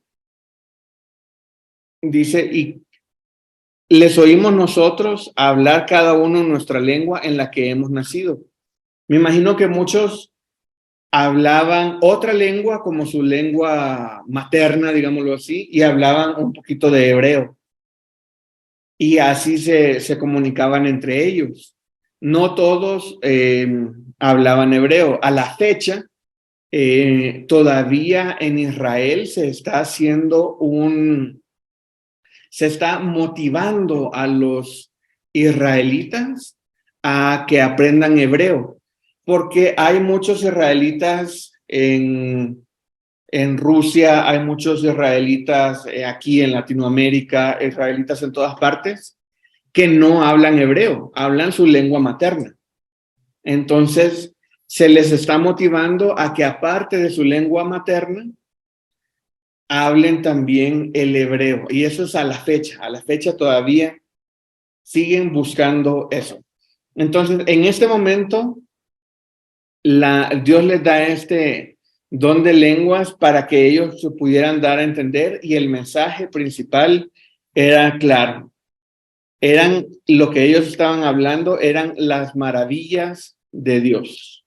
[SPEAKER 1] Dice, y les oímos nosotros hablar cada uno en nuestra lengua en la que hemos nacido. Me imagino que muchos hablaban otra lengua como su lengua materna, digámoslo así, y hablaban un poquito de hebreo. Y así se comunicaban entre ellos. No todos hablaban hebreo. A la fecha, todavía en Israel se está motivando a los israelitas a que aprendan hebreo, porque hay muchos israelitas en Rusia, hay muchos israelitas aquí en Latinoamérica, israelitas en todas partes, que no hablan hebreo, hablan su lengua materna. Entonces, se les está motivando a que aparte de su lengua materna, hablen también el hebreo. Y eso es a la fecha todavía siguen buscando eso. Entonces, en este momento, Dios les da este don de lenguas para que ellos se pudieran dar a entender, y el mensaje principal era claro. Lo que ellos estaban hablando eran las maravillas de Dios.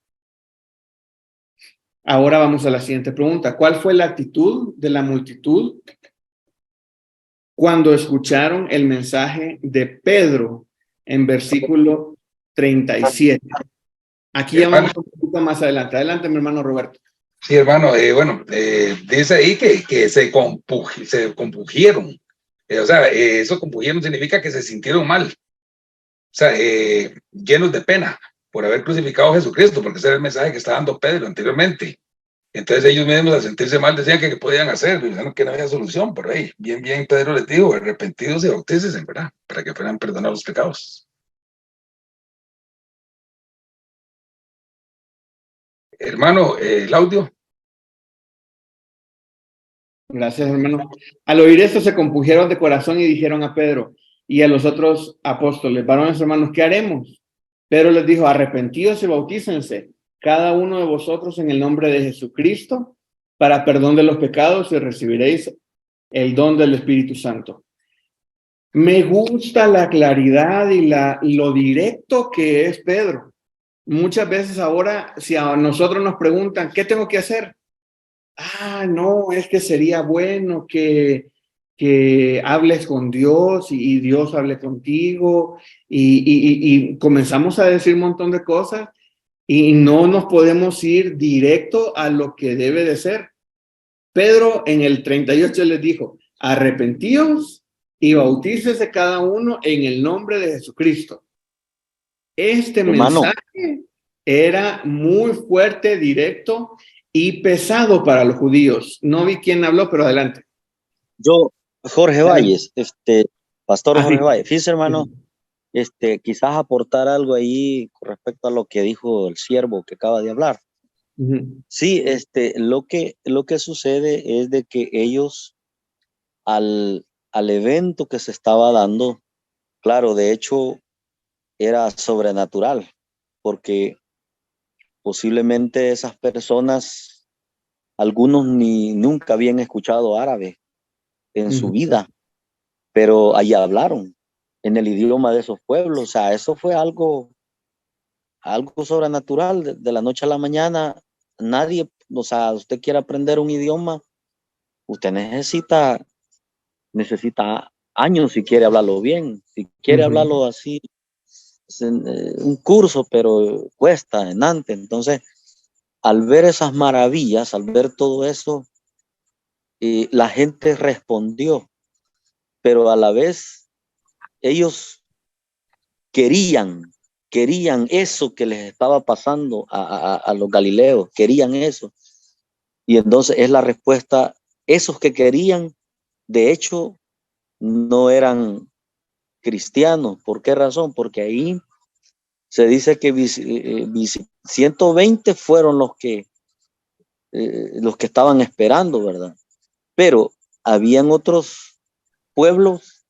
[SPEAKER 1] Ahora vamos a la siguiente pregunta. ¿Cuál fue la actitud de la multitud cuando escucharon el mensaje de Pedro en versículo 37? Aquí ya vamos un poquito más adelante. Adelante, mi hermano Roberto.
[SPEAKER 2] Sí, hermano, dice ahí que se compugieron. Eso compugieron significa que se sintieron mal. O sea, llenos de pena por haber crucificado a Jesucristo, porque ese era el mensaje que estaba dando Pedro anteriormente. Entonces ellos mismos, al sentirse mal, decían que qué podían hacer, dijeron que no había solución, pero ahí, bien Pedro les dijo, arrepentidos y bautícense, ¿verdad? Para que fueran perdonados los pecados. Hermano, el audio.
[SPEAKER 1] Gracias, hermano. Al oír esto se compugieron de corazón y dijeron a Pedro y a los otros apóstoles, varones hermanos, ¿qué haremos? Pedro les dijo, arrepentidos y bautícense, cada uno de vosotros en el nombre de Jesucristo, para perdón de los pecados, y recibiréis el don del Espíritu Santo. Me gusta la claridad y lo directo que es Pedro. Muchas veces ahora, si a nosotros nos preguntan, ¿qué tengo que hacer? No, es que sería bueno que hables con Dios y Dios hable contigo y comenzamos a decir un montón de cosas y no nos podemos ir directo a lo que debe de ser. Pedro en el 38 les dijo, arrepentíos y bautícese cada uno en el nombre de Jesucristo. Este mensaje era muy fuerte, directo, y pesado para los judíos. No vi quién habló, pero adelante.
[SPEAKER 9] Yo, Jorge Valles, Pastor Jorge
[SPEAKER 1] sí.
[SPEAKER 9] Valles, fíjese, hermano, quizás aportar algo ahí con respecto a lo que dijo el siervo que acaba de hablar. Sí, lo que sucede es de que ellos al evento que se estaba dando, claro, de hecho era sobrenatural, porque posiblemente esas personas, algunos nunca habían escuchado árabe en su vida, pero allí hablaron en el idioma de esos pueblos. O sea, eso fue algo sobrenatural. De la noche a la mañana, nadie, o sea, usted quiere aprender un idioma, usted necesita años si quiere hablarlo bien. Si quiere hablarlo así, un curso, pero cuesta en antes. Entonces, al ver esas maravillas, al ver todo eso, la gente respondió, pero a la vez ellos querían eso que les estaba pasando a los galileos, querían eso. Y entonces es la respuesta, esos que querían, de hecho, no eran cristianos. ¿Por qué razón? Porque ahí se dice que 120 fueron los que estaban esperando, ¿verdad? Pero habían otros pueblos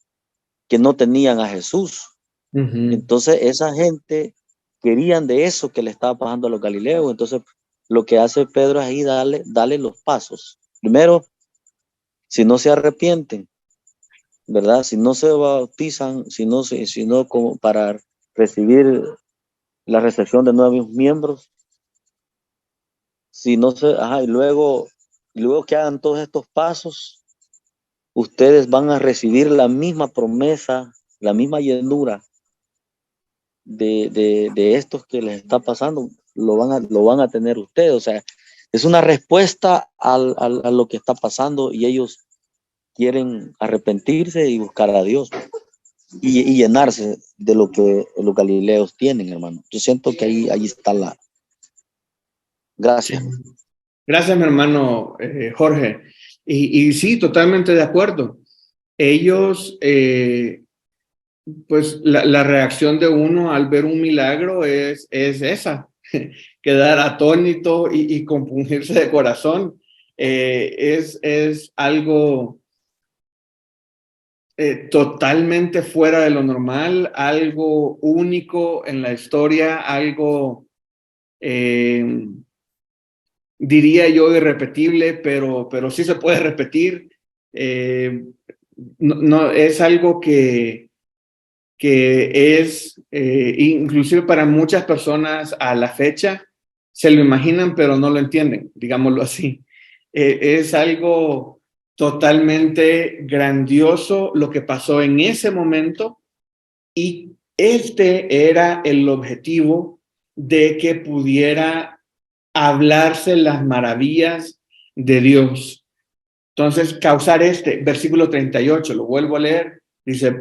[SPEAKER 9] que no tenían a Jesús. Entonces esa gente querían de eso que le estaba pasando a los galileos. Entonces lo que hace Pedro es ahí darle los pasos. Primero, si no se arrepienten, ¿verdad? Si no se bautizan, si no como para recibir la recepción de nuevos miembros, si no se, y luego que hagan todos estos pasos, ustedes van a recibir la misma promesa, la misma llenura de estos que les está pasando, lo van a tener ustedes. O sea, es una respuesta a lo que está pasando, y ellos quieren arrepentirse y buscar a Dios y llenarse de lo que los galileos tienen, hermano. Yo siento que ahí está la... Gracias.
[SPEAKER 1] Gracias, mi hermano Jorge. Y sí, totalmente de acuerdo. Ellos, pues la reacción de uno al ver un milagro es esa, quedar atónito y compungirse de corazón. Es algo totalmente fuera de lo normal, algo único en la historia, algo, diría yo, irrepetible, pero sí se puede repetir. No, es algo que es, inclusive para muchas personas a la fecha, se lo imaginan, pero no lo entienden, digámoslo así. Es algo totalmente grandioso lo que pasó en ese momento, y este era el objetivo de que pudiera hablarse las maravillas de Dios. Entonces, causar versículo 38, lo vuelvo a leer, dice: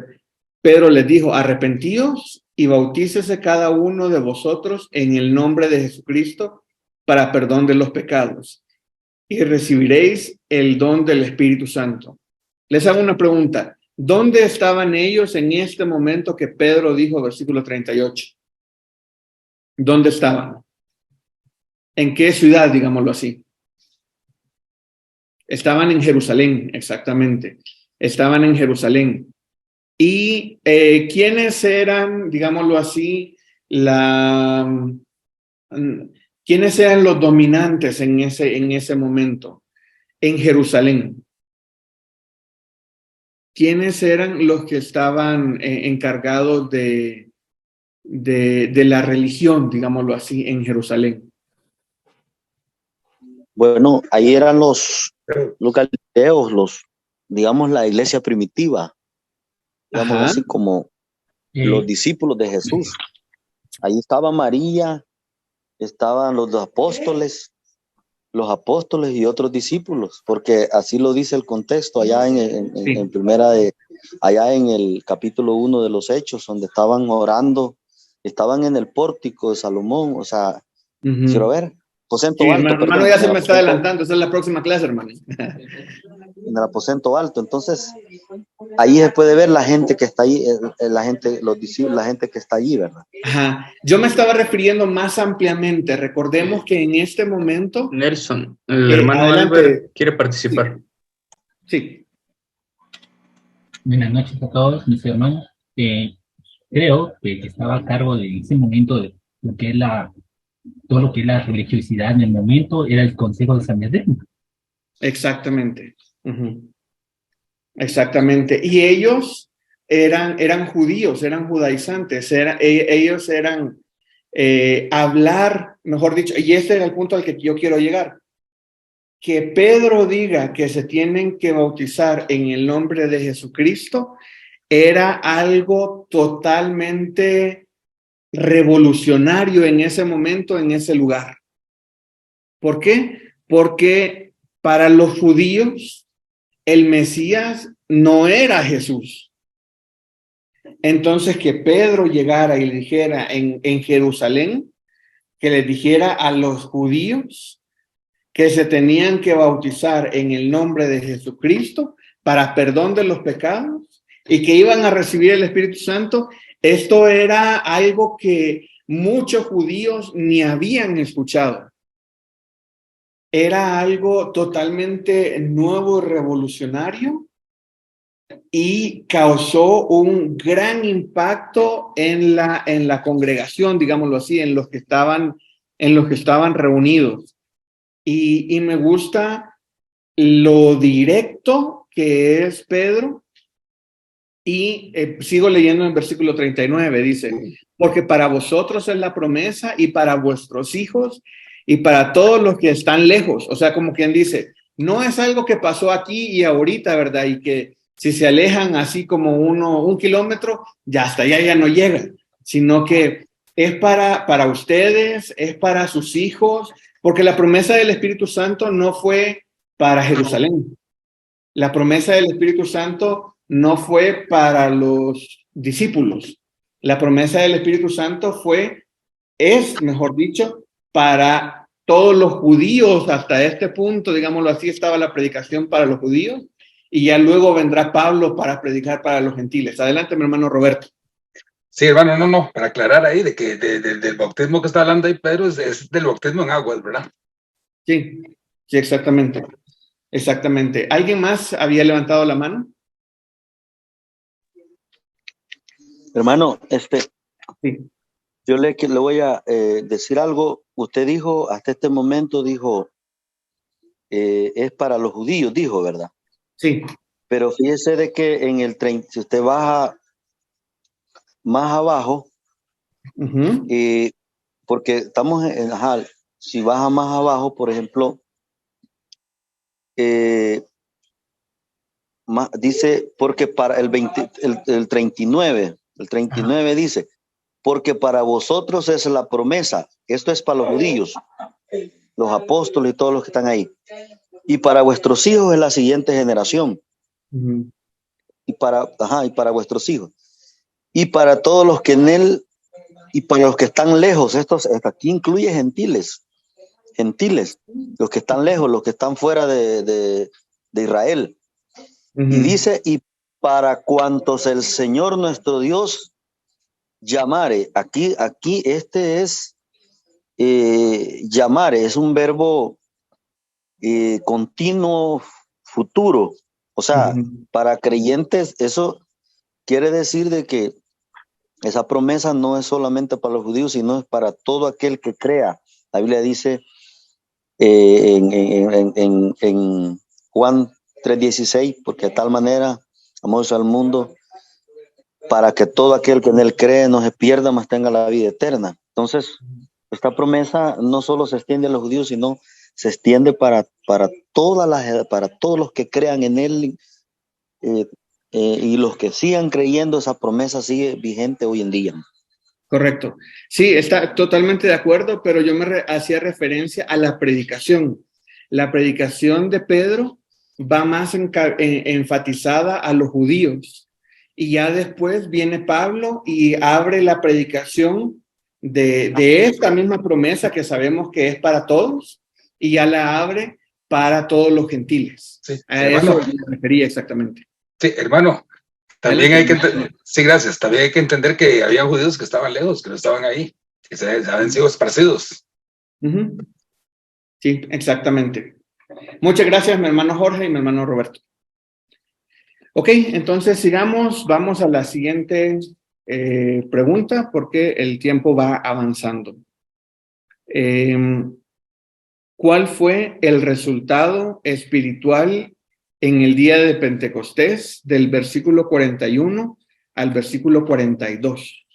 [SPEAKER 1] Pedro les dijo, arrepentíos y bautícese cada uno de vosotros en el nombre de Jesucristo para perdón de los pecados, y recibiréis el don del Espíritu Santo. Les hago una pregunta. ¿Dónde estaban ellos en este momento que Pedro dijo, versículo 38? ¿Dónde estaban? ¿En qué ciudad, digámoslo así? Estaban en Jerusalén, exactamente. Estaban en Jerusalén. ¿Y quiénes eran, digámoslo así, quiénes eran los dominantes en ese momento en Jerusalén? ¿Quiénes eran los que estaban encargados de la religión, digámoslo así, en Jerusalén?
[SPEAKER 9] Bueno, ahí eran los galileos, digamos, la iglesia primitiva, digamos así, como los discípulos de Jesús. Ahí estaba María, estaban los apóstoles y otros discípulos, porque así lo dice el contexto allá en primera allá en el capítulo 1 de los Hechos, donde estaban orando, estaban en el pórtico de Salomón. O sea, quiero ver, aposento
[SPEAKER 1] Sí,
[SPEAKER 9] alto.
[SPEAKER 1] hermano, ya se me está adelantando, esa es la próxima clase, hermano.
[SPEAKER 9] En el aposento alto. Entonces, ahí se puede ver la gente que está ahí, la gente, los discípulos, la gente que está allí, ¿verdad?
[SPEAKER 1] Ajá. Yo me estaba refiriendo más ampliamente. Recordemos que en este momento...
[SPEAKER 10] Nelson, el hermano
[SPEAKER 1] adelante.
[SPEAKER 10] Albert quiere participar.
[SPEAKER 1] Sí.
[SPEAKER 11] Buenas noches a todos, mis hermanos. Creo que estaba a cargo de ese momento de lo que es todo lo que es la religiosidad en el momento era el Consejo de Sanedrín.
[SPEAKER 1] Exactamente. Uh-huh. Exactamente. Y ellos eran judíos, eran judaizantes, ellos eran hablar, mejor dicho, y este es el punto al que yo quiero llegar. Que Pedro diga que se tienen que bautizar en el nombre de Jesucristo era algo totalmente revolucionario en ese momento, en ese lugar. ¿Por qué? Porque para los judíos el Mesías no era Jesús. Entonces que Pedro llegara y le dijera en Jerusalén, que les dijera a los judíos que se tenían que bautizar en el nombre de Jesucristo para perdón de los pecados y que iban a recibir el Espíritu Santo, esto era algo que muchos judíos ni habían escuchado. Era algo totalmente nuevo y revolucionario y causó un gran impacto en la congregación, digámoslo así, en los que estaban reunidos. Y me gusta lo directo que es Pedro. Y sigo leyendo en versículo 39, dice, porque para vosotros es la promesa y para vuestros hijos y para todos los que están lejos. O sea, como quien dice, no es algo que pasó aquí y ahorita, ¿verdad? Y que si se alejan así como un kilómetro, ya hasta allá ya no llegan, sino que es para ustedes, es para sus hijos, porque la promesa del Espíritu Santo no fue para Jerusalén. La promesa del Espíritu Santo no fue para los discípulos. La promesa del Espíritu Santo es, mejor dicho, para todos los judíos. Hasta este punto, digámoslo así, estaba la predicación para los judíos y ya luego vendrá Pablo para predicar para los gentiles. Adelante, mi hermano Roberto.
[SPEAKER 2] Sí, hermano, no, para aclarar ahí de que del bautismo que está hablando ahí Pedro es del bautismo en aguas, ¿verdad?
[SPEAKER 1] Sí, exactamente. Exactamente. ¿Alguien más había levantado la mano?
[SPEAKER 9] Hermano,
[SPEAKER 1] sí.
[SPEAKER 9] Yo le voy a decir algo. Usted dijo, hasta este momento dijo, es para los judíos, dijo, ¿verdad?
[SPEAKER 1] Sí.
[SPEAKER 9] Pero fíjese de que en el 30, si usted baja más abajo, porque estamos si baja más abajo, por ejemplo, dice, porque para el 39 dice, porque para vosotros es la promesa, esto es para los judíos, los apóstoles y todos los que están ahí, y para vuestros hijos es la siguiente generación, y para vuestros hijos, y para todos los que en él, y para los que están lejos, aquí incluye gentiles, los que están lejos, los que están fuera de Israel. Y dice, y para cuantos el Señor nuestro Dios llamare. Aquí es llamare, es un verbo continuo futuro. O sea, para creyentes eso quiere decir de que esa promesa no es solamente para los judíos, sino es para todo aquel que crea. La Biblia dice en Juan 3:16, porque de tal manera amamos al mundo para que todo aquel que en él cree no se pierda, mas tenga la vida eterna. Entonces, esta promesa no solo se extiende a los judíos, sino se extiende para todos los que crean en él, y los que sigan creyendo, esa promesa sigue vigente hoy en día.
[SPEAKER 1] Correcto. Sí, está totalmente de acuerdo, pero yo me hacía referencia a la predicación. La predicación de Pedro va más enfatizada a los judíos. Y ya después viene Pablo y abre la predicación de esta misma promesa que sabemos que es para todos y ya la abre para todos los gentiles.
[SPEAKER 2] Sí,
[SPEAKER 1] A
[SPEAKER 2] hermano.
[SPEAKER 1] eso me refería exactamente.
[SPEAKER 2] Sí, hermano. También hay que sí, gracias. También hay que entender que había judíos que estaban lejos, que no estaban ahí, que se habían sido esparcidos.
[SPEAKER 1] Sí, exactamente. Muchas gracias, mi hermano Jorge y mi hermano Roberto. Ok, entonces sigamos, vamos a la siguiente pregunta porque el tiempo va avanzando. ¿Cuál fue el resultado espiritual en el día de Pentecostés del versículo 41 al versículo 42?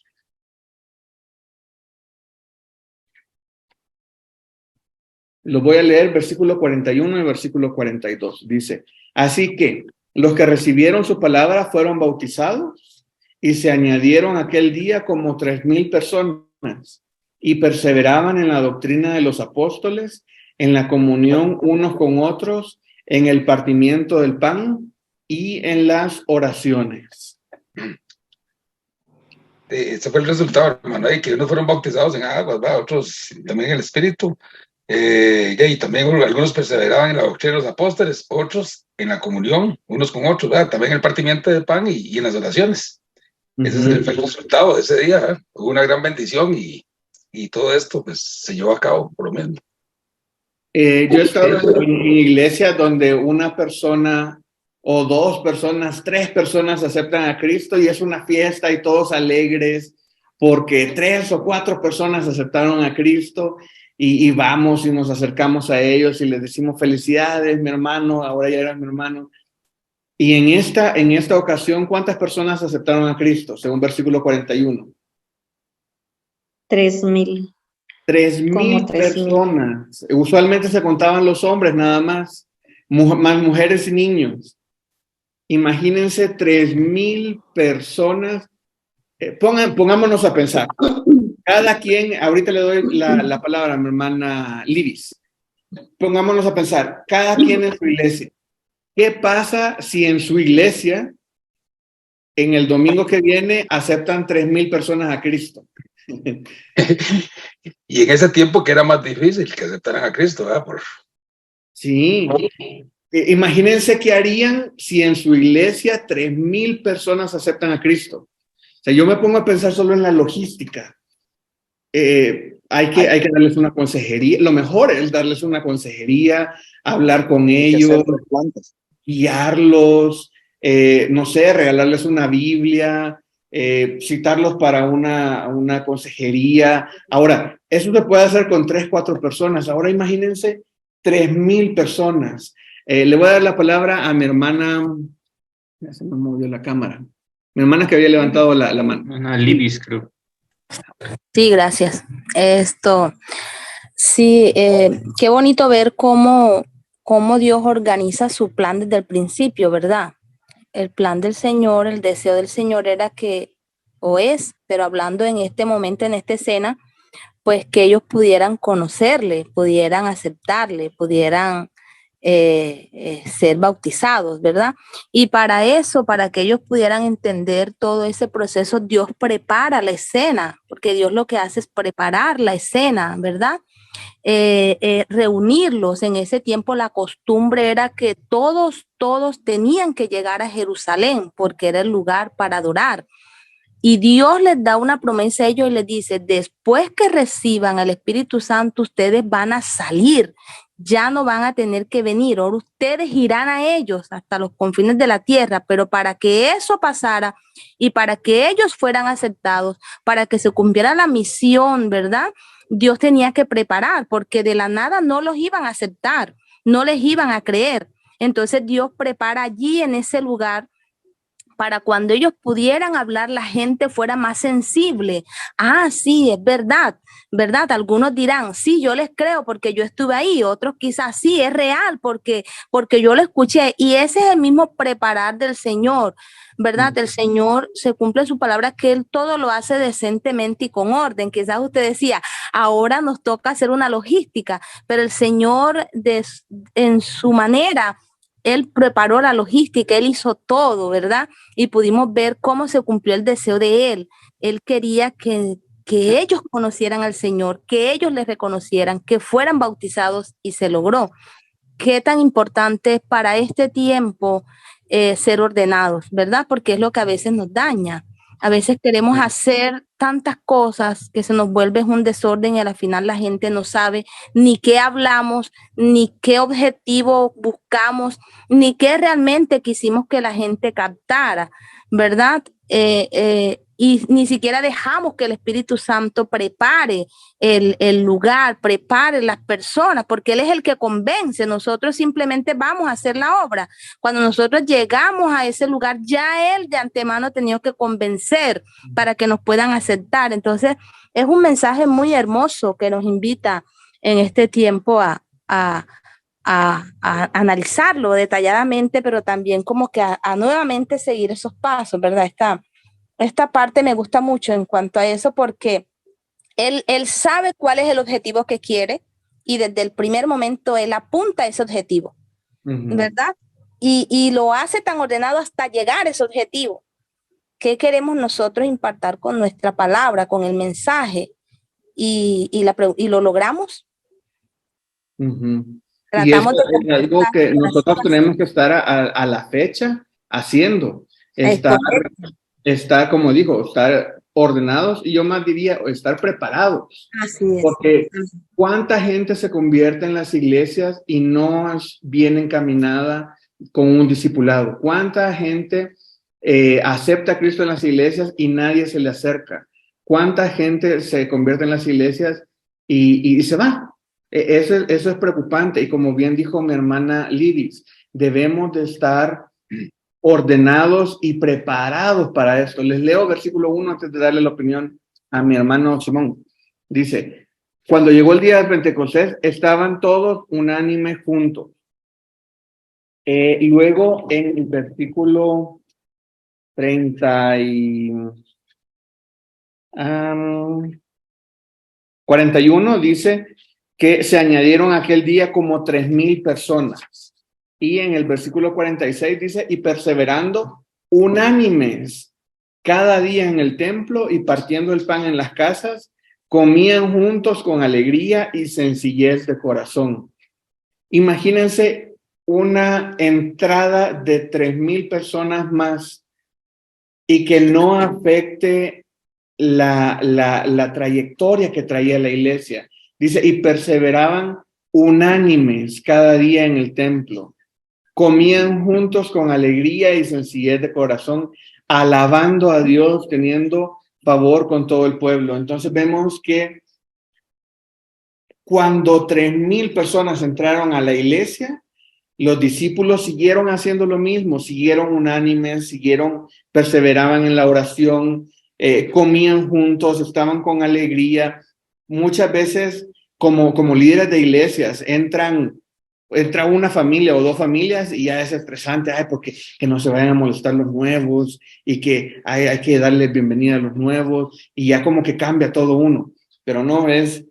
[SPEAKER 1] Lo voy a leer, versículo 41 y versículo 42. Dice, así que los que recibieron su palabra fueron bautizados y se añadieron aquel día como 3,000 personas y perseveraban en la doctrina de los apóstoles, en la comunión unos con otros, en el partimiento del pan y en las oraciones.
[SPEAKER 2] Ese fue el resultado, hermano, y que unos fueron bautizados en aguas, ¿va? Otros también en el Espíritu. Y también algunos perseveraban en la doctrina de los apóstoles, otros en la comunión, unos con otros, ¿verdad? También en el partimiento del pan y en las oraciones. Ese es el resultado de ese día, ¿verdad? Hubo una gran bendición y todo esto pues se llevó a cabo por lo menos.
[SPEAKER 1] Yo he estado en iglesias donde una persona o 2 personas, 3 personas aceptan a Cristo y es una fiesta y todos alegres porque 3 o 4 personas aceptaron a Cristo. Y vamos y nos acercamos a ellos y les decimos felicidades, mi hermano, ahora ya eres mi hermano. Y en esta ocasión, ¿cuántas personas aceptaron a Cristo? Según versículo 41.
[SPEAKER 6] 3,000.
[SPEAKER 1] 3,000 personas. Usualmente se contaban los hombres nada más, más mujeres y niños. Imagínense 3,000 personas. Pongámonos a pensar. Cada quien, ahorita le doy la palabra a mi hermana Libis. Pongámonos a pensar, cada quien en su iglesia. ¿Qué pasa si en su iglesia, en el domingo que viene, aceptan 3,000 personas a Cristo?
[SPEAKER 2] Y en ese tiempo que era más difícil que aceptaran a Cristo, ¿verdad?
[SPEAKER 1] Sí. Imagínense qué harían si en su iglesia 3,000 personas aceptan a Cristo. O sea, yo me pongo a pensar solo en la logística. Hay que darles una consejería. Lo mejor es darles una consejería, hablar con ellos, guiarlos, no sé, regalarles una Biblia, citarlos para una consejería. Ahora, eso se puede hacer con 3, 4 personas. Ahora imagínense 3,000 personas. Le voy a dar la palabra a mi hermana. Ya se me movió la cámara. Mi hermana que había levantado la mano.
[SPEAKER 10] Ana Libis, creo.
[SPEAKER 8] Sí, gracias. Sí, qué bonito ver cómo Dios organiza su plan desde el principio, ¿verdad? El plan del Señor, el deseo del Señor era que, o es, pero hablando en este momento, en esta escena, pues que ellos pudieran conocerle, pudieran aceptarle, pudieran ser bautizados, ¿verdad? Y para eso, para que ellos pudieran entender todo ese proceso, Dios prepara la escena, porque Dios lo que hace es preparar la escena, ¿verdad? Reunirlos. En ese tiempo la costumbre era que todos tenían que llegar a Jerusalén, porque era el lugar para adorar. Y Dios les da una promesa a ellos y les dice, después que reciban al Espíritu Santo, ustedes van a salir, ya no van a tener que venir, ahora ustedes irán a ellos hasta los confines de la tierra, pero para que eso pasara y para que ellos fueran aceptados, para que se cumpliera la misión, ¿verdad? Dios tenía que preparar, porque de la nada no los iban a aceptar, no les iban a creer. Entonces Dios prepara allí en ese lugar para cuando ellos pudieran hablar, la gente fuera más sensible. Ah, sí, es verdad, ¿verdad? Algunos dirán, sí, yo les creo porque yo estuve ahí. Otros quizás, sí, es real porque yo lo escuché. Y ese es el mismo preparar del Señor, ¿verdad? El Señor se cumple su palabra, que Él todo lo hace decentemente y con orden. Quizás usted decía, ahora nos toca hacer una logística, pero el Señor en su manera, Él preparó la logística, Él hizo todo, ¿verdad? Y pudimos ver cómo se cumplió el deseo de Él. Él quería que que ellos conocieran al Señor, que ellos les reconocieran, que fueran bautizados y se logró. Qué tan importante es para este tiempo ser ordenados, ¿verdad? Porque es lo que a veces nos daña. A veces queremos hacer tantas cosas que se nos vuelve un desorden y al final la gente no sabe ni qué hablamos, ni qué objetivo buscamos, ni qué realmente quisimos que la gente captara, ¿verdad? Y ni siquiera dejamos que el Espíritu Santo prepare el lugar, prepare las personas, porque Él es el que convence. Nosotros simplemente vamos a hacer la obra. Cuando nosotros llegamos a ese lugar, ya Él de antemano ha tenido que convencer para que nos puedan aceptar. Entonces, es un mensaje muy hermoso que nos invita en este tiempo a analizarlo detalladamente, pero también como que a nuevamente seguir esos pasos, ¿verdad? Esta parte me gusta mucho en cuanto a eso porque él sabe cuál es el objetivo que quiere y desde el primer momento él apunta a ese objetivo, ¿verdad? Y lo hace tan ordenado hasta llegar a ese objetivo. ¿Qué queremos nosotros impactar con nuestra palabra, con el mensaje? Y lo logramos.
[SPEAKER 1] Y eso es algo que nosotros tenemos que estar a la fecha haciendo. Estar, como digo, estar ordenados y yo más diría estar preparados.
[SPEAKER 8] Así es.
[SPEAKER 1] Porque cuánta gente se convierte en las iglesias y no es bien encaminada con un discipulado. Cuánta gente acepta a Cristo en las iglesias y nadie se le acerca. Cuánta gente se convierte en las iglesias y se va. Eso es preocupante. Y como bien dijo mi hermana Lidis, debemos de estar ordenados y preparados para esto. Les leo versículo 1 antes de darle la opinión a mi hermano Simón. Dice, cuando llegó el día de Pentecostés, estaban todos unánimes juntos. Luego en el versículo 41 dice que se añadieron aquel día como 3,000 personas. Y en el versículo 46 dice, y perseverando unánimes cada día en el templo y partiendo el pan en las casas, comían juntos con alegría y sencillez de corazón. Imagínense una entrada de 3,000 personas más y que no afecte la trayectoria que traía la iglesia. Dice, y perseveraban unánimes cada día en el templo. Comían juntos con alegría y sencillez de corazón, alabando a Dios, teniendo favor con todo el pueblo. Entonces vemos que cuando 3,000 personas entraron a la iglesia, los discípulos siguieron haciendo lo mismo, siguieron unánimes, perseveraban en la oración, comían juntos, estaban con alegría. Muchas veces como líderes de iglesias entra una familia o dos familias y ya es estresante, porque que no se vayan a molestar los nuevos y que hay que darle bienvenida a los nuevos y ya como que cambia todo uno, pero no es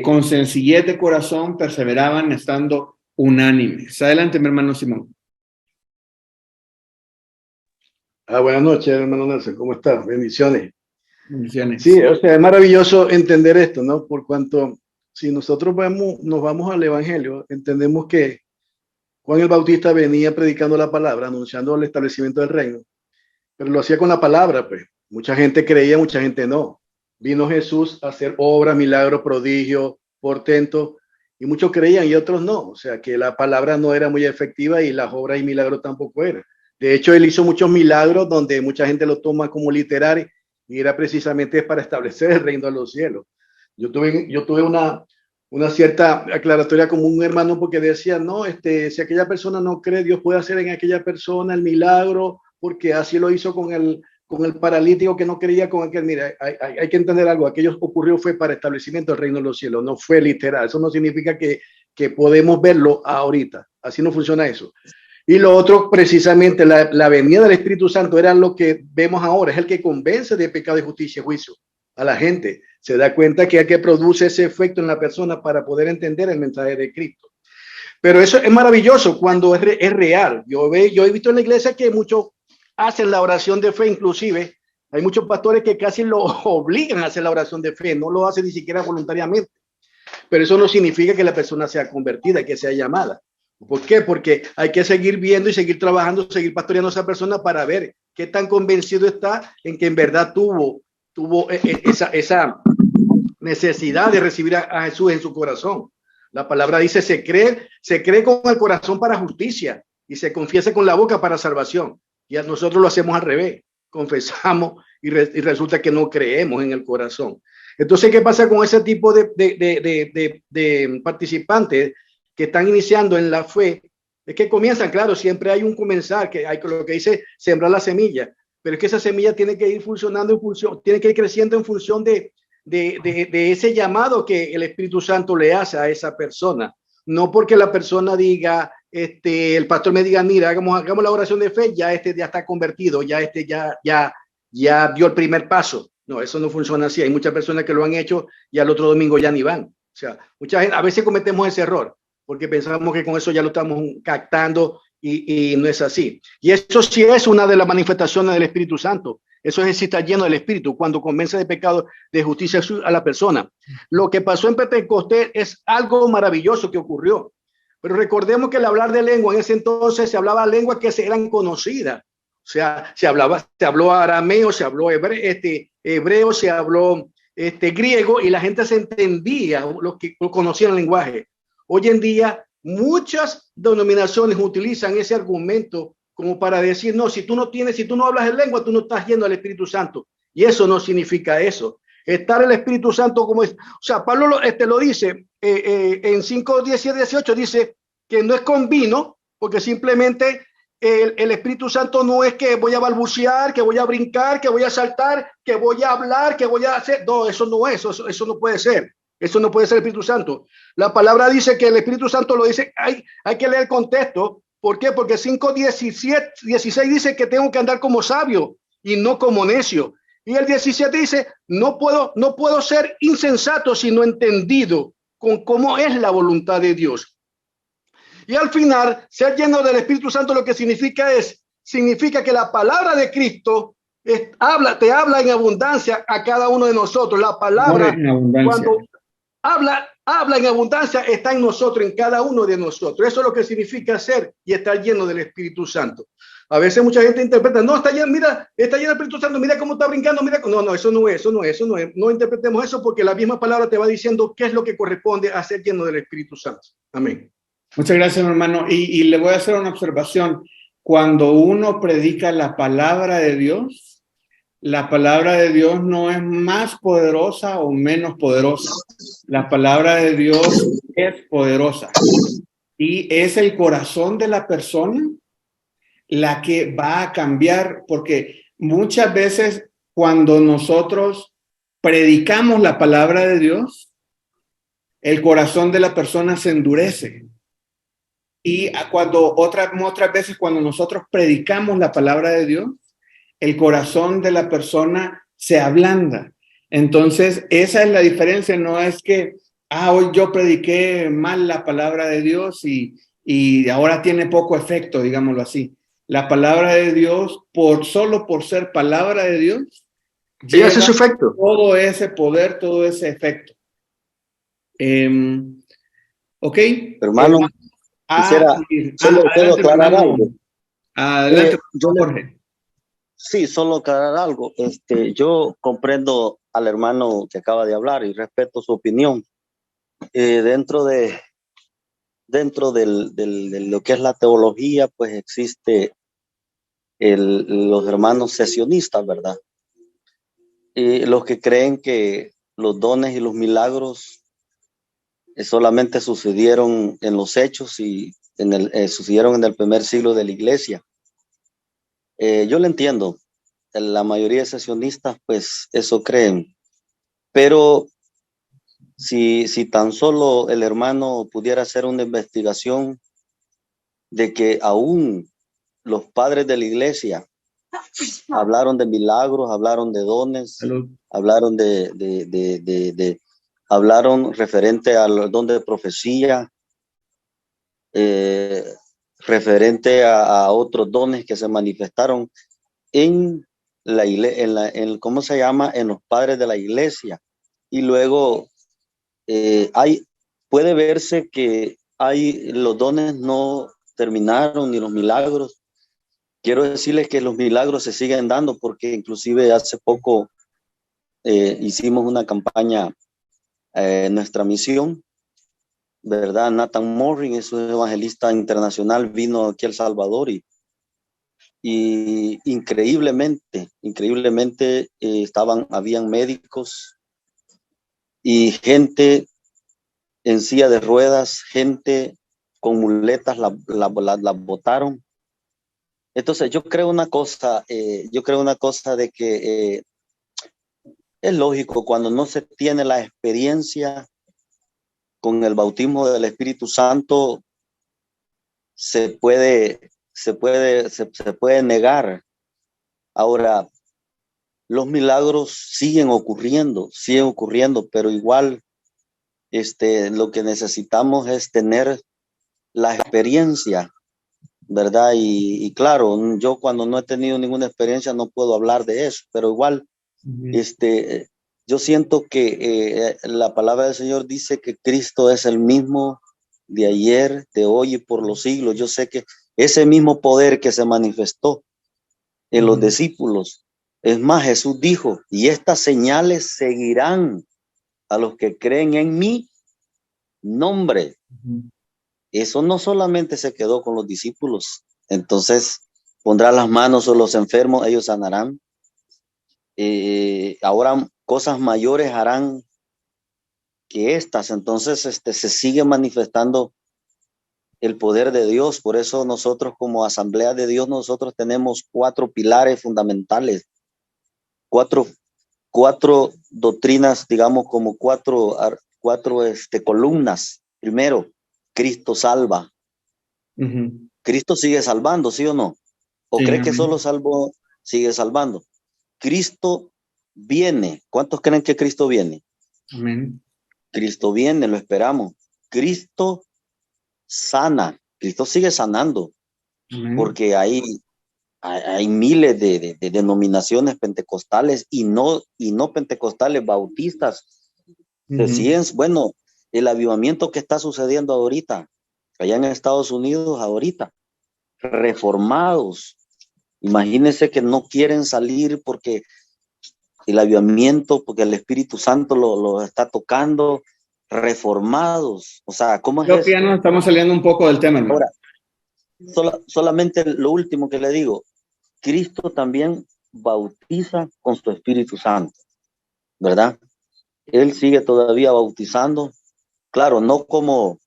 [SPEAKER 1] con sencillez de corazón perseveraban estando unánimes. Adelante, mi hermano Simón.
[SPEAKER 12] Buenas noches, hermano Nelson, ¿cómo estás? Bendiciones.
[SPEAKER 1] Bendiciones.
[SPEAKER 12] Sí, o sea, es maravilloso entender esto, ¿no? Por cuanto si nosotros nos vamos al Evangelio, entendemos que Juan el Bautista venía predicando la palabra, anunciando el establecimiento del reino, pero lo hacía con la palabra, pues. Mucha gente creía, mucha gente no. Vino Jesús a hacer obras, milagros, prodigios, portentos, y muchos creían y otros no. O sea, que la palabra no era muy efectiva y las obras y milagros tampoco eran. De hecho, él hizo muchos milagros donde mucha gente lo toma como literal y era precisamente para establecer el reino de los cielos. Yo tuve una cierta aclaratoria como un hermano porque decía, no, si aquella persona no cree, Dios puede hacer en aquella persona el milagro porque así lo hizo con el paralítico que no creía con aquel. Mira, hay que entender algo, aquello ocurrió fue para establecimiento del reino de los cielos, no fue literal. Eso no significa que podemos verlo ahorita, así no funciona eso. Y lo otro, precisamente, la venida del Espíritu Santo era lo que vemos ahora, es el que convence de pecado, de justicia y juicio a la gente. Se da cuenta que hay que produce ese efecto en la persona para poder entender el mensaje de Cristo. Pero eso es maravilloso cuando es real. Yo he visto en la iglesia que muchos hacen la oración de fe inclusive Hay muchos pastores que casi lo obligan a hacer la oración de fe, no lo hacen ni siquiera voluntariamente. Pero eso no significa que la persona sea convertida, que sea llamada. ¿Por qué? Porque hay que seguir viendo y seguir trabajando, seguir pastoreando a esa persona para ver qué tan convencido está en que en verdad tuvo esa necesidad de recibir a Jesús en su corazón. La palabra dice, se cree con el corazón para justicia y se confiesa con la boca para salvación. Y nosotros lo hacemos al revés, confesamos y resulta que no creemos en el corazón. Entonces, ¿qué pasa con ese tipo de participantes que están iniciando en la fe? Es que comienzan, claro, siempre hay un comenzar, que hay lo que dice sembrar la semilla, pero es que esa semilla tiene que ir funcionando en función, tiene que ir creciendo en función de ese llamado que el Espíritu Santo le hace a esa persona. No porque la persona diga, el pastor me diga, mira, hagamos la oración de fe, ya ya está convertido, ya dio el primer paso. No, eso no funciona así. Hay muchas personas que lo han hecho y al otro domingo ya ni van. O sea, mucha gente, a veces cometemos ese error porque pensamos que con eso ya lo estamos captando y no es así. Y eso sí es una de las manifestaciones del Espíritu Santo. Eso es si está lleno del Espíritu, cuando convence de pecado, de justicia a la persona. Lo que pasó en Pentecostés es algo maravilloso que ocurrió. Pero recordemos que el hablar de lengua, en ese entonces se hablaba lenguas que eran conocidas. O sea, se habló arameo, se habló hebreo, se habló griego y la gente se entendía, los que conocían el lenguaje. Hoy en día, muchas denominaciones utilizan ese argumento como para decir, no, si tú no hablas en lengua, tú no estás yendo al Espíritu Santo. Y eso no significa eso. Estar el Espíritu Santo como es. O sea, Pablo lo dice en 5, 17, 18, dice que no es con vino, porque simplemente el Espíritu Santo no es que voy a balbucear, que voy a brincar, que voy a saltar, que voy a hablar, que voy a hacer. No, eso no es, eso no puede ser. Eso no puede ser el Espíritu Santo. La palabra dice que el Espíritu Santo lo dice, hay que leer el contexto. ¿Por qué? Porque 5, 16 dice que tengo que andar como sabio y no como necio. Y el 17 dice, no puedo ser insensato sino entendido con cómo es la voluntad de Dios. Y al final, ser lleno del Espíritu Santo lo que significa que la palabra de Cristo te habla en abundancia a cada uno de nosotros. La palabra, cuando habla en abundancia, está en nosotros, en cada uno de nosotros. Eso es lo que significa ser y estar lleno del Espíritu Santo. A veces mucha gente interpreta, no, está lleno del Espíritu Santo, mira cómo está brincando, mira. No, eso no es. No interpretemos eso porque la misma palabra te va diciendo qué es lo que corresponde a ser lleno del Espíritu Santo. Amén.
[SPEAKER 1] Muchas gracias, hermano. Y le voy a hacer una observación. Cuando uno predica la palabra de Dios no es más poderosa o menos poderosa. La palabra de Dios es poderosa. Y es el corazón de la persona la que va a cambiar, porque muchas veces cuando nosotros predicamos la palabra de Dios, el corazón de la persona se endurece. Y otras veces cuando nosotros predicamos la palabra de Dios, el corazón de la persona se ablanda. Entonces, esa es la diferencia. No es que, hoy yo prediqué mal la palabra de Dios y ahora tiene poco efecto, digámoslo así. La palabra de Dios, solo por ser palabra de Dios,
[SPEAKER 12] lleva ese su efecto.
[SPEAKER 1] Todo ese poder, todo ese efecto. Ok.
[SPEAKER 9] Hermano, quisiera solo aclarar algo.
[SPEAKER 1] Adelante, Jorge.
[SPEAKER 9] Sí, solo aclarar algo. Yo comprendo al hermano que acaba de hablar y respeto su opinión. Dentro de lo que es la teología, pues existe los hermanos sesionistas, ¿verdad? Los que creen que los dones y los milagros solamente sucedieron en los hechos y sucedieron en el primer siglo de la iglesia. Yo lo entiendo. La mayoría de sesionistas, pues, eso creen. Pero si tan solo el hermano pudiera hacer una investigación de que aún los padres de la iglesia hablaron de milagros, hablaron de dones, hablaron hablaron referente al don de profecía, referente a otros dones que se manifestaron en ¿cómo se llama? En los padres de la iglesia. Y luego puede verse que los dones no terminaron ni los milagros. Quiero decirles que los milagros se siguen dando, porque inclusive hace poco hicimos una campaña en nuestra misión, ¿verdad? Nathan Morin es un evangelista internacional, vino aquí a El Salvador y increíblemente habían médicos y gente en silla de ruedas, gente con muletas, la botaron. Entonces yo creo una cosa de que es lógico, cuando no se tiene la experiencia con el bautismo del Espíritu Santo, se puede negar. Ahora, los milagros siguen ocurriendo, pero igual lo que necesitamos es tener la experiencia, ¿verdad? Y claro, yo cuando no he tenido ninguna experiencia no puedo hablar de eso, pero igual, yo siento que la palabra del Señor dice que Cristo es el mismo de ayer, de hoy y por los siglos. Yo sé que ese mismo poder que se manifestó en los discípulos, es más, Jesús dijo, y estas señales seguirán a los que creen en mi nombre. Eso no solamente se quedó con los discípulos. Entonces, pondrá las manos sobre los enfermos, ellos sanarán. Ahora cosas mayores harán que estas. Entonces, se sigue manifestando el poder de Dios. Por eso nosotros como Asamblea de Dios, nosotros tenemos 4 pilares fundamentales, cuatro doctrinas, digamos, como cuatro columnas. Primero, Cristo salva. Cristo sigue salvando, ¿sí o no? ¿O
[SPEAKER 1] Sí,
[SPEAKER 9] cree
[SPEAKER 1] amén.
[SPEAKER 9] que solo salvo sigue salvando? Cristo viene. ¿Cuántos creen que Cristo viene?
[SPEAKER 1] Amén.
[SPEAKER 9] Cristo viene, lo esperamos. Cristo sana. Cristo sigue sanando,
[SPEAKER 1] Amén.
[SPEAKER 9] porque hay miles de denominaciones pentecostales y no pentecostales, bautistas. Se siguen, bueno, el avivamiento que está sucediendo ahorita, allá en Estados Unidos, ahorita, reformados. Imagínense que no quieren salir porque el avivamiento, porque el Espíritu Santo lo está tocando, reformados. O sea, ¿cómo es
[SPEAKER 1] Creo que ya
[SPEAKER 9] esto?
[SPEAKER 1] nos estamos saliendo un poco del tema, hermano.
[SPEAKER 9] Ahora, solamente lo último que le digo, Cristo también bautiza con su Espíritu Santo, ¿verdad? Él sigue todavía bautizando, claro, no como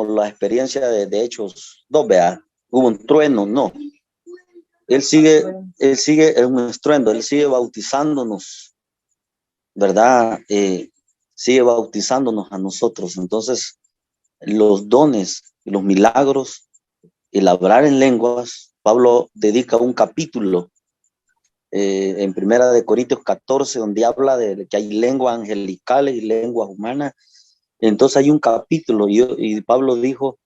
[SPEAKER 9] la experiencia de Hechos 2, vea, hubo un trueno, no. Él sigue en un estruendo, él sigue bautizándonos, ¿verdad? Sigue bautizándonos a nosotros. Entonces, los dones, los milagros, el hablar en lenguas, Pablo dedica un capítulo en 1 Corintios 14, donde habla de que hay lenguas angelicales y lenguas humanas. Entonces hay un capítulo y Pablo dijo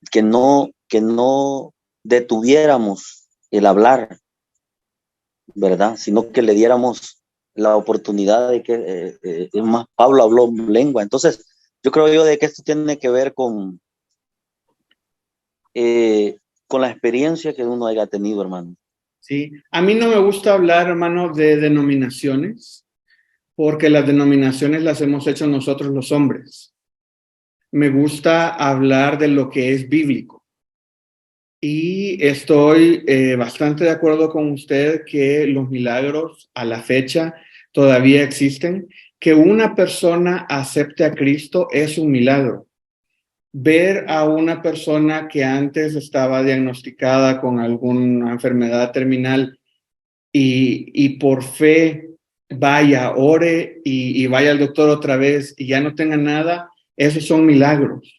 [SPEAKER 9] que no detuviéramos el hablar, ¿verdad? Sino que le diéramos la oportunidad de que, es más, Pablo habló lengua. Entonces, yo creo de que esto tiene que ver con la experiencia que uno haya tenido, hermano.
[SPEAKER 1] Sí, a mí no me gusta hablar, hermano, de denominaciones, porque las denominaciones las hemos hecho nosotros los hombres. Me gusta hablar de lo que es bíblico. Y estoy bastante de acuerdo con usted que los milagros a la fecha todavía existen. Que una persona acepte a Cristo es un milagro. Ver a una persona que antes estaba diagnosticada con alguna enfermedad terminal y por fe vaya, ore y vaya al doctor otra vez y ya no tenga nada, esos son milagros.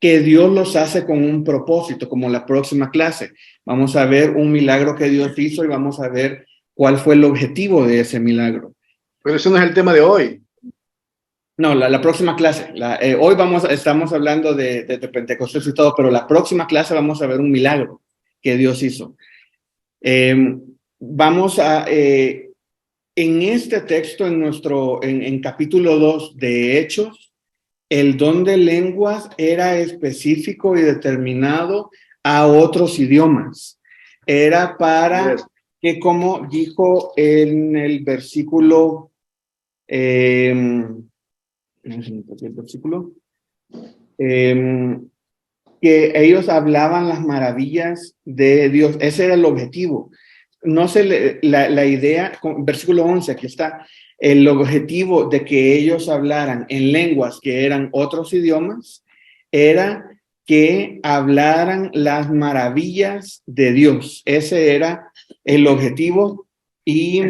[SPEAKER 1] Que Dios los hace con un propósito, como la próxima clase. Vamos a ver un milagro que Dios hizo y vamos a ver cuál fue el objetivo de ese milagro.
[SPEAKER 12] Pero eso no es el tema de hoy.
[SPEAKER 1] No, la próxima clase. Hoy estamos hablando de Pentecostés y todo, pero la próxima clase vamos a ver un milagro que Dios hizo. vamos a, en este texto, en capítulo 2 de Hechos, el don de lenguas era específico y determinado a otros idiomas. Era para que, como dijo en el versículo, que ellos hablaban las maravillas de Dios. Ese era el objetivo. No se la idea, versículo 11, aquí está, el objetivo de que ellos hablaran en lenguas que eran otros idiomas era que hablaran las maravillas de Dios. Ese era el objetivo y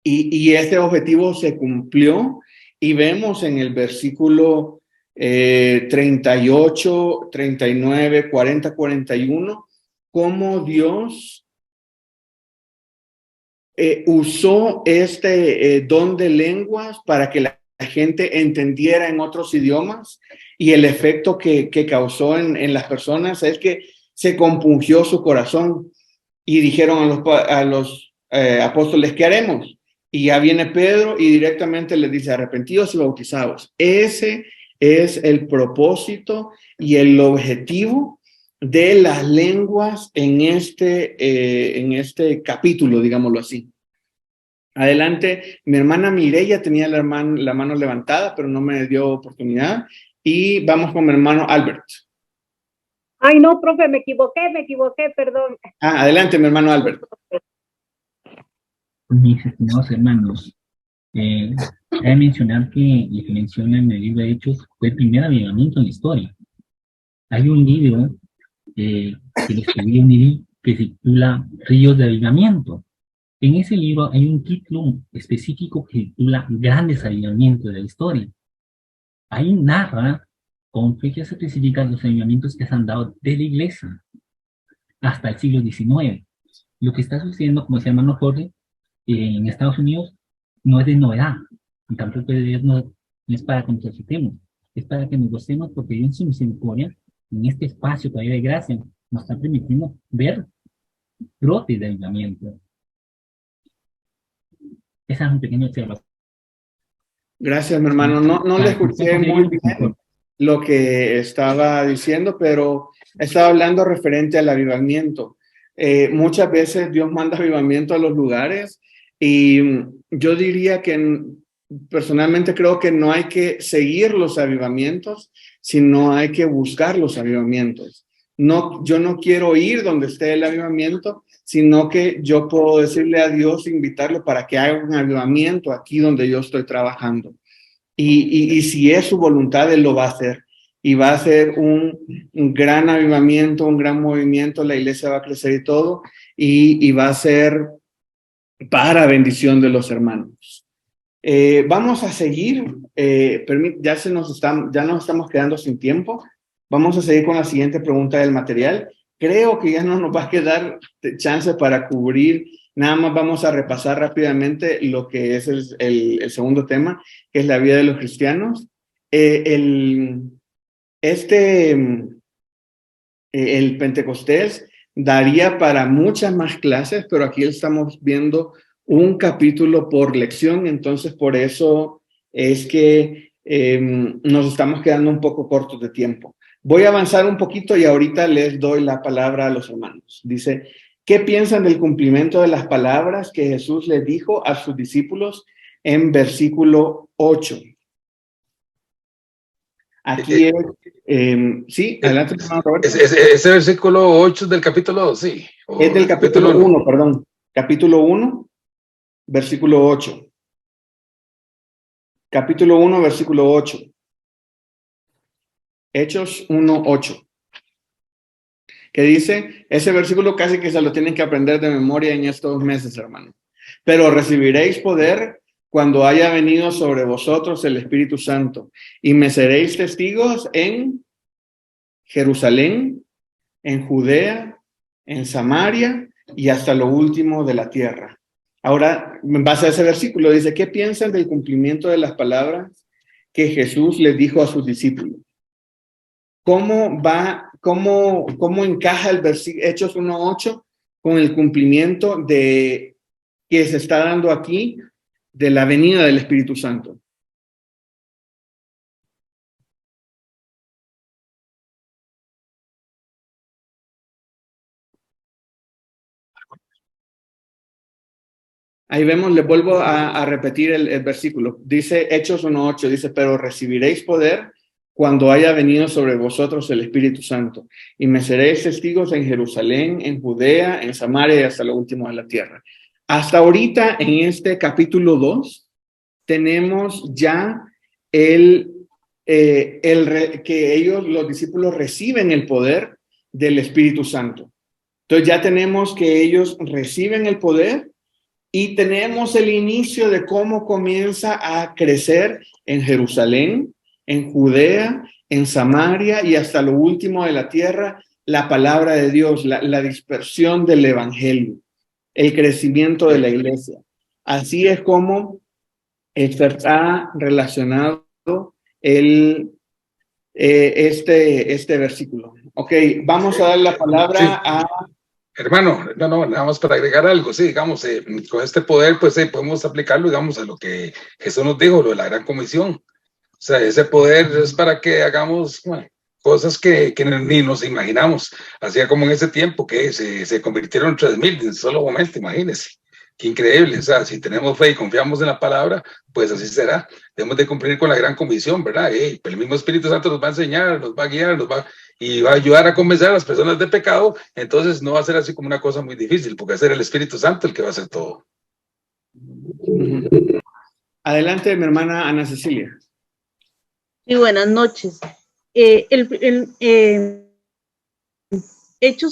[SPEAKER 1] ese objetivo se cumplió, y vemos en el versículo 38, 39, 40, 41, cómo Dios usó este don de lenguas para que la gente entendiera en otros idiomas, y el efecto que causó en las personas es que se compungió su corazón y dijeron a los apóstoles, ¿qué haremos? Y ya viene Pedro y directamente les dice, arrepentidos y bautizados. Ese es el propósito y el objetivo de las lenguas en este capítulo, digámoslo así. Adelante, mi hermana Mireya tenía la mano levantada, pero no me dio oportunidad. Y vamos con mi hermano Albert.
[SPEAKER 13] Ay, no, profe, me equivoqué, perdón.
[SPEAKER 1] Adelante, mi hermano Albert.
[SPEAKER 11] Mis estimados hermanos, he de mencionar que lo que menciona en el libro de Hechos fue el primer avivamiento en la historia. Hay un libro que lo escribió un libro que se titula Ríos de Avivamiento. En ese libro hay un título específico que se titula Grandes Avivamientos de la Historia. Ahí narra con fechas específicas los avivamientos que se han dado de la iglesia hasta el siglo XIX. Lo que está sucediendo, como decía hermano Jorge, en Estados Unidos no es de novedad, y tampoco no es para que nos asustemos, es para que nos gocemos, porque Dios en su misericordia, en este espacio todavía de gracia, nos está permitiendo ver brotes de avivamiento. Esa es un pequeño observación.
[SPEAKER 1] Gracias, mi hermano. No le escuché muy bien lo que estaba diciendo, pero estaba hablando referente al avivamiento. Muchas veces Dios manda avivamiento a los lugares, y yo diría que personalmente creo que no hay que seguir los avivamientos, sino hay que buscar los avivamientos. Yo no quiero ir donde esté el avivamiento, sino que yo puedo decirle a Dios, invitarlo para que haga un avivamiento aquí donde yo estoy trabajando. Y si es su voluntad, Él lo va a hacer. Y va a ser un gran avivamiento, un gran movimiento, la iglesia va a crecer y todo, y va a ser para bendición de los hermanos. Vamos a seguir, ya nos estamos quedando sin tiempo. Vamos a seguir con la siguiente pregunta del material. Creo que ya no nos va a quedar chance para cubrir, nada más vamos a repasar rápidamente lo que es el segundo tema, que es la vida de los cristianos. El Pentecostés daría para muchas más clases, pero aquí estamos viendo un capítulo por lección, entonces por eso es que nos estamos quedando un poco cortos de tiempo. Voy a avanzar un poquito y ahorita les doy la palabra a los hermanos. Dice, ¿qué piensan del cumplimiento de las palabras que Jesús les dijo a sus discípulos en versículo 8? Aquí sí, adelante, hermano Roberto.
[SPEAKER 2] Ese versículo 8 del capítulo 2, sí.
[SPEAKER 1] Es del capítulo 1, perdón. Capítulo 1, versículo 8. Capítulo 1, versículo 8. Hechos 1, 8. Que dice, ese versículo casi que se lo tienen que aprender de memoria en estos meses, hermano. Pero recibiréis poder cuando haya venido sobre vosotros el Espíritu Santo, y me seréis testigos en Jerusalén, en Judea, en Samaria y hasta lo último de la tierra. Ahora, en base a ese versículo, dice, ¿qué piensan del cumplimiento de las palabras que Jesús les dijo a sus discípulos? ¿Cómo encaja el versículo Hechos 1:8 con el cumplimiento de que se está dando aquí de la venida del Espíritu Santo. Ahí vemos, les vuelvo a repetir el versículo. Dice Hechos 1:8, dice, pero recibiréis poder cuando haya venido sobre vosotros el Espíritu Santo, y me seréis testigos en Jerusalén, en Judea, en Samaria y hasta lo último de la tierra. Hasta ahorita, en este capítulo 2, tenemos ya que ellos, los discípulos, reciben el poder del Espíritu Santo. Entonces ya tenemos que ellos reciben el poder y tenemos el inicio de cómo comienza a crecer en Jerusalén, en Judea, en Samaria y hasta lo último de la tierra, la palabra de Dios, la dispersión del evangelio, el crecimiento de la iglesia. Así es como está relacionado este versículo. Ok, vamos a dar la palabra a...
[SPEAKER 2] Hermano, no, nada más para agregar algo, sí, digamos, con este poder, pues podemos aplicarlo, digamos, a lo que Jesús nos dijo, lo de la gran comisión. O sea, ese poder es para que hagamos cosas que ni nos imaginamos. Así como en ese tiempo que se convirtieron 3,000 en un solo momento, imagínense. Qué increíble. O sea, si tenemos fe y confiamos en la palabra, pues así será. Debemos de cumplir con la gran comisión, ¿verdad? Pues el mismo Espíritu Santo nos va a enseñar, nos va a guiar, y va a ayudar a convencer a las personas de pecado. Entonces no va a ser así como una cosa muy difícil, porque va a ser el Espíritu Santo el que va a hacer todo.
[SPEAKER 1] Adelante, mi hermana Ana Cecilia.
[SPEAKER 14] Sí, buenas noches. Hechos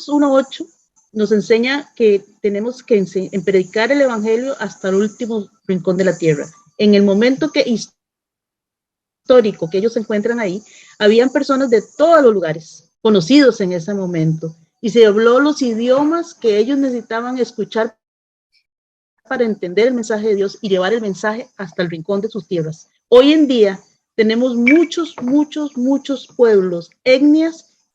[SPEAKER 14] 1:8 nos enseña que tenemos que predicar el evangelio hasta el último rincón de la tierra. En el momento histórico que ellos se encuentran ahí, habían personas de todos los lugares conocidos en ese momento y se habló los idiomas que ellos necesitaban escuchar para entender el mensaje de Dios y llevar el mensaje hasta el rincón de sus tierras. Hoy en día tenemos muchos pueblos, etnias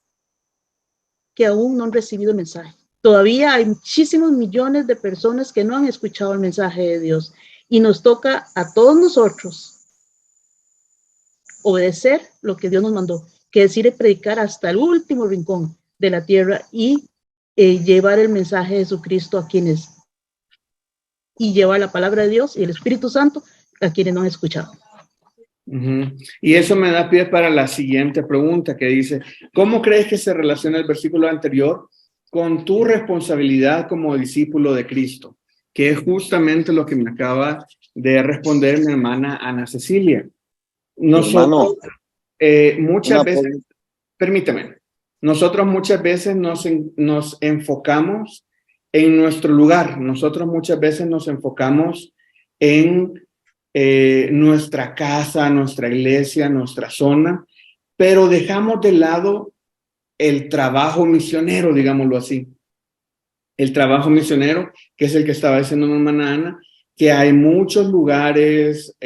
[SPEAKER 14] que aún no han recibido el mensaje. Todavía hay muchísimos millones de personas que no han escuchado el mensaje de Dios y nos toca a todos nosotros obedecer lo que Dios nos mandó, que es ir a predicar hasta el último rincón de la tierra y llevar el mensaje de Jesucristo a quienes, y llevar la palabra de Dios y el Espíritu Santo a quienes no han escuchado.
[SPEAKER 1] Y eso me da pie para la siguiente pregunta que dice, ¿cómo crees que se relaciona el versículo anterior con tu responsabilidad como discípulo de Cristo? Que es justamente lo que me acaba de responder mi hermana Ana Cecilia. Nosotros muchas veces, permítame, nosotros muchas veces nos enfocamos en nuestro lugar, nosotros muchas veces nos enfocamos en nuestra casa, nuestra iglesia, nuestra zona, pero dejamos de lado el trabajo misionero, digámoslo así. El trabajo misionero, que es el que estaba diciendo mi hermana Ana, que hay muchos lugares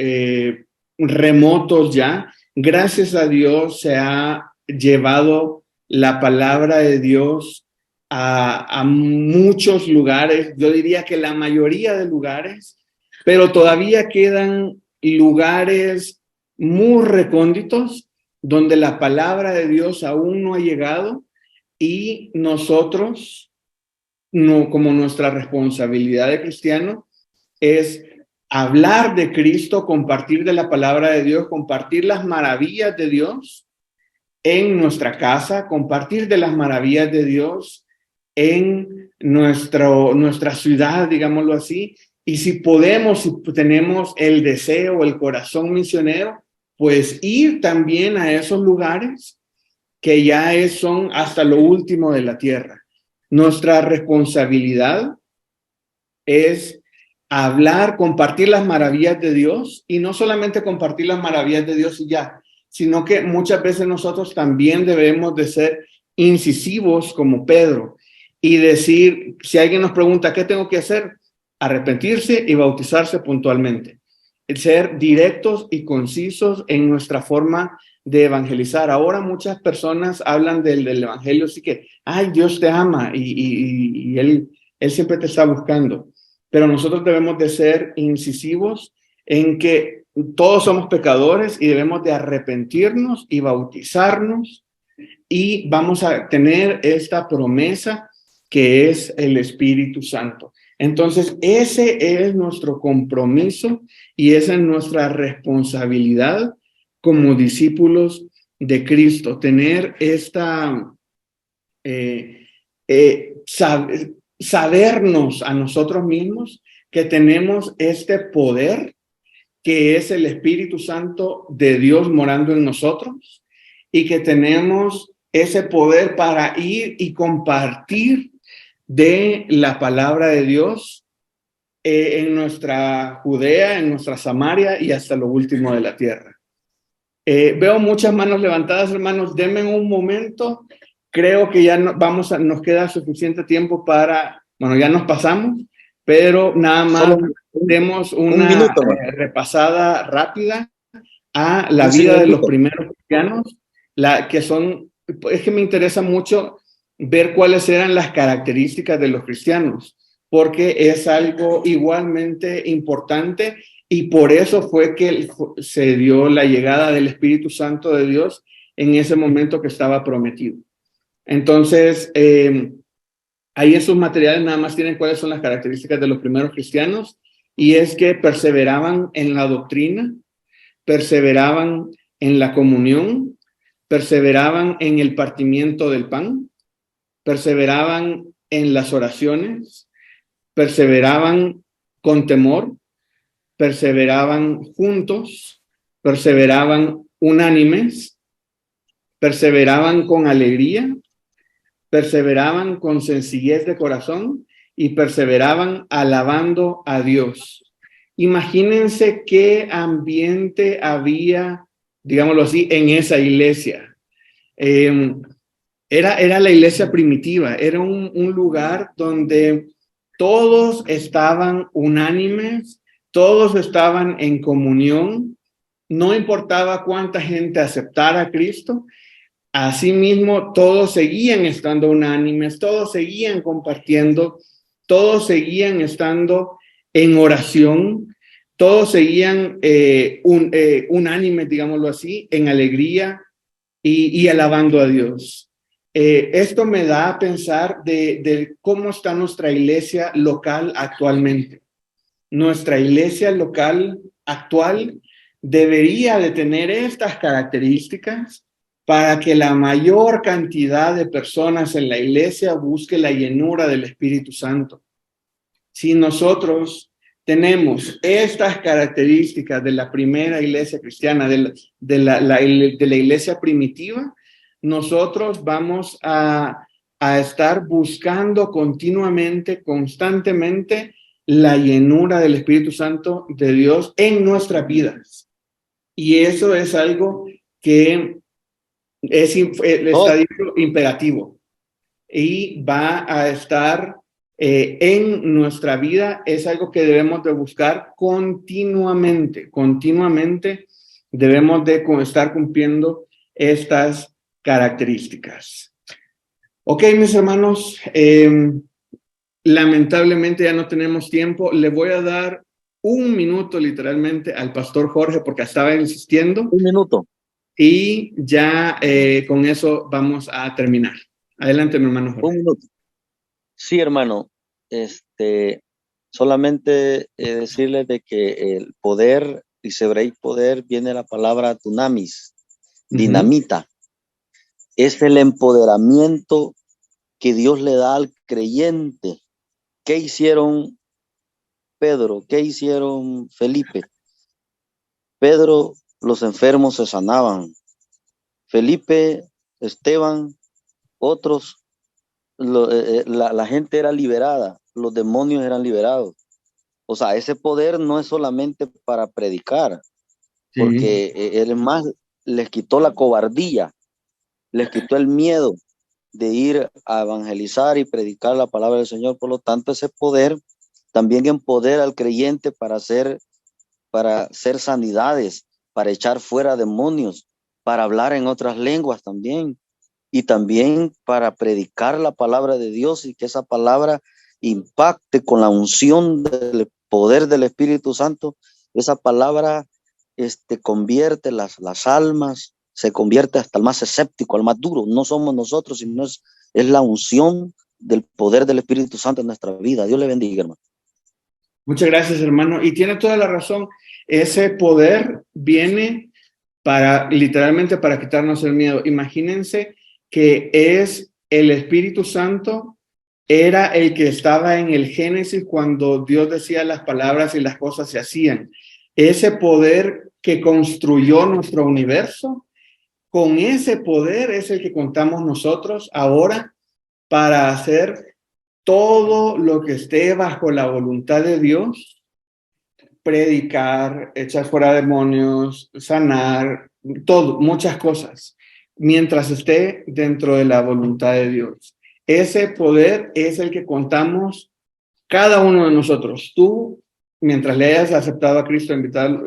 [SPEAKER 1] remotos ya. Gracias a Dios se ha llevado la palabra de Dios a muchos lugares, yo diría que la mayoría de lugares, pero todavía quedan lugares muy recónditos donde la palabra de Dios aún no ha llegado y nosotros, como nuestra responsabilidad de cristiano, es hablar de Cristo, compartir de la palabra de Dios, compartir las maravillas de Dios en nuestra casa, compartir de las maravillas de Dios en nuestra ciudad, digámoslo así. Y si podemos, si tenemos el deseo, el corazón misionero, pues ir también a esos lugares que ya son hasta lo último de la tierra. Nuestra responsabilidad es hablar, compartir las maravillas de Dios, y no solamente compartir las maravillas de Dios y ya, sino que muchas veces nosotros también debemos de ser incisivos como Pedro y decir, si alguien nos pregunta, ¿qué tengo que hacer? Arrepentirse y bautizarse puntualmente. Ser directos y concisos en nuestra forma de evangelizar. Ahora muchas personas hablan del evangelio, así que, ay, Dios te ama y él Él siempre te está buscando. Pero nosotros debemos de ser incisivos en que todos somos pecadores y debemos de arrepentirnos y bautizarnos, y vamos a tener esta promesa que es el Espíritu Santo. Entonces, ese es nuestro compromiso y esa es nuestra responsabilidad como discípulos de Cristo, tener esta, sabernos a nosotros mismos que tenemos este poder que es el Espíritu Santo de Dios morando en nosotros, y que tenemos ese poder para ir y compartir de la palabra de Dios en nuestra Judea, en nuestra Samaria y hasta lo último de la tierra. Veo muchas manos levantadas, hermanos. Denme un momento. Creo que ya nos queda suficiente tiempo para, bueno, ya nos pasamos, pero nada más demos una repasada rápida a la vida de los primeros cristianos, es que me interesa mucho ver cuáles eran las características de los cristianos, porque es algo igualmente importante, y por eso fue que se dio la llegada del Espíritu Santo de Dios en ese momento que estaba prometido. Entonces, ahí en sus materiales nada más tienen cuáles son las características de los primeros cristianos, y es que perseveraban en la doctrina, perseveraban en la comunión, perseveraban en el partimiento del pan, perseveraban en las oraciones, perseveraban con temor, perseveraban juntos, perseveraban unánimes, perseveraban con alegría, perseveraban con sencillez de corazón y perseveraban alabando a Dios. Imagínense qué ambiente había, digámoslo así, en esa iglesia. Era la iglesia primitiva, era un lugar donde todos estaban unánimes, todos estaban en comunión, no importaba cuánta gente aceptara a Cristo. Asimismo, todos seguían estando unánimes, todos seguían compartiendo, todos seguían estando en oración, todos seguían unánimes, digámoslo así, en alegría y alabando a Dios. Esto me da a pensar de cómo está nuestra iglesia local actualmente. Nuestra iglesia local actual debería de tener estas características para que la mayor cantidad de personas en la iglesia busque la llenura del Espíritu Santo. Si nosotros tenemos estas características de la primera iglesia cristiana, de la iglesia primitiva, nosotros vamos a estar buscando continuamente, constantemente, la llenura del Espíritu Santo de Dios en nuestras vidas. Y eso es algo que está dicho imperativo y va a estar en nuestra vida. Es algo que debemos de buscar continuamente debemos de estar cumpliendo estas características. Ok, mis hermanos, lamentablemente ya no tenemos tiempo. Le voy a dar un minuto literalmente al pastor Jorge porque estaba insistiendo.
[SPEAKER 9] Un minuto.
[SPEAKER 1] Y ya con eso vamos a terminar. Adelante, mi hermano Jorge.
[SPEAKER 9] Un minuto. Sí, hermano. Solamente decirles de que el poder, dice Hebrei poder, viene la palabra dunamis, dinamita. Es el empoderamiento que Dios le da al creyente. ¿Qué hicieron Pedro? ¿Qué hicieron Felipe? Pedro, los enfermos se sanaban. Felipe, Esteban, otros, la gente era liberada, los demonios eran liberados. O sea, ese poder no es solamente para predicar, porque además les quitó la cobardía, les quitó el miedo de ir a evangelizar y predicar la palabra del Señor. Por lo tanto, ese poder también empodera al creyente para hacer sanidades, para echar fuera demonios, para hablar en otras lenguas también, y también para predicar la palabra de Dios y que esa palabra impacte con la unción del poder del Espíritu Santo, esa palabra convierte las almas, se convierte hasta el más escéptico, al más duro. No somos nosotros, sino es la unción del poder del Espíritu Santo en nuestra vida. Dios le bendiga, hermano.
[SPEAKER 1] Muchas gracias, hermano. Y tiene toda la razón. Ese poder viene literalmente para quitarnos el miedo. Imagínense que es el Espíritu Santo, era el que estaba en el Génesis cuando Dios decía las palabras y las cosas se hacían. Ese poder que construyó nuestro universo, con ese poder es el que contamos nosotros ahora para hacer todo lo que esté bajo la voluntad de Dios, predicar, echar fuera demonios, sanar, todo, muchas cosas, mientras esté dentro de la voluntad de Dios. Ese poder es el que contamos cada uno de nosotros. Tú, mientras le hayas aceptado a Cristo,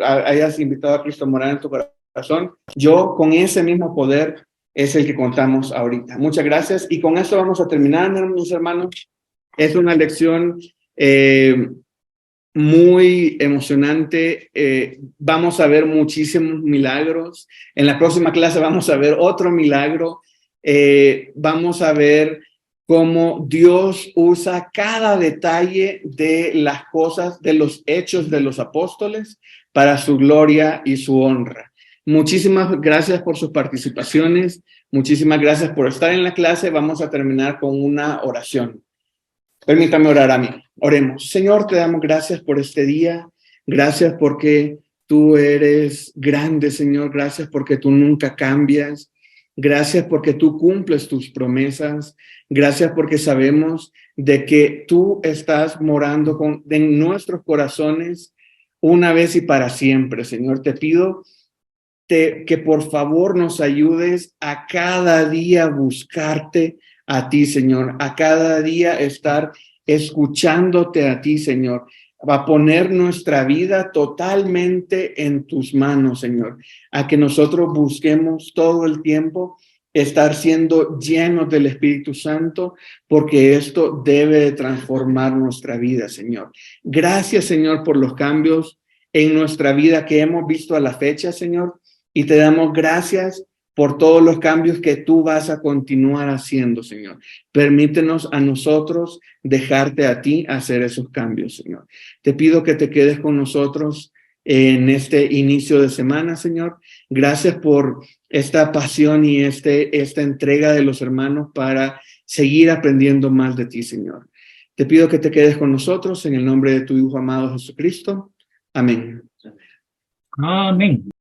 [SPEAKER 1] hayas invitado a Cristo a morar en tu corazón, yo con ese mismo poder es el que contamos ahorita. Muchas gracias. Y con esto vamos a terminar, mis hermanos. Es una lección muy emocionante. Vamos a ver muchísimos milagros. En la próxima clase vamos a ver otro milagro. Vamos a ver cómo Dios usa cada detalle de las cosas, de los hechos de los apóstoles para su gloria y su honra. Muchísimas gracias por sus participaciones. Muchísimas gracias por estar en la clase. Vamos a terminar con una oración. Permítame orar a mí. Oremos. Señor, te damos gracias por este día. Gracias porque tú eres grande, Señor. Gracias porque tú nunca cambias. Gracias porque tú cumples tus promesas. Gracias porque sabemos de que tú estás morando en nuestros corazones una vez y para siempre, Señor. Te pido que por favor nos ayudes a cada día buscarte a ti, Señor, a cada día estar escuchándote a ti, Señor, a poner nuestra vida totalmente en tus manos, Señor, a que nosotros busquemos todo el tiempo estar siendo llenos del Espíritu Santo, porque esto debe de transformar nuestra vida, Señor. Gracias, Señor, por los cambios en nuestra vida que hemos visto a la fecha, Señor, y te damos gracias por todos los cambios que tú vas a continuar haciendo, Señor. Permítenos a nosotros dejarte a ti hacer esos cambios, Señor. Te pido que te quedes con nosotros en este inicio de semana, Señor. Gracias por esta pasión y esta entrega de los hermanos para seguir aprendiendo más de ti, Señor. Te pido que te quedes con nosotros en el nombre de tu Hijo amado Jesucristo. Amén.
[SPEAKER 11] Amén.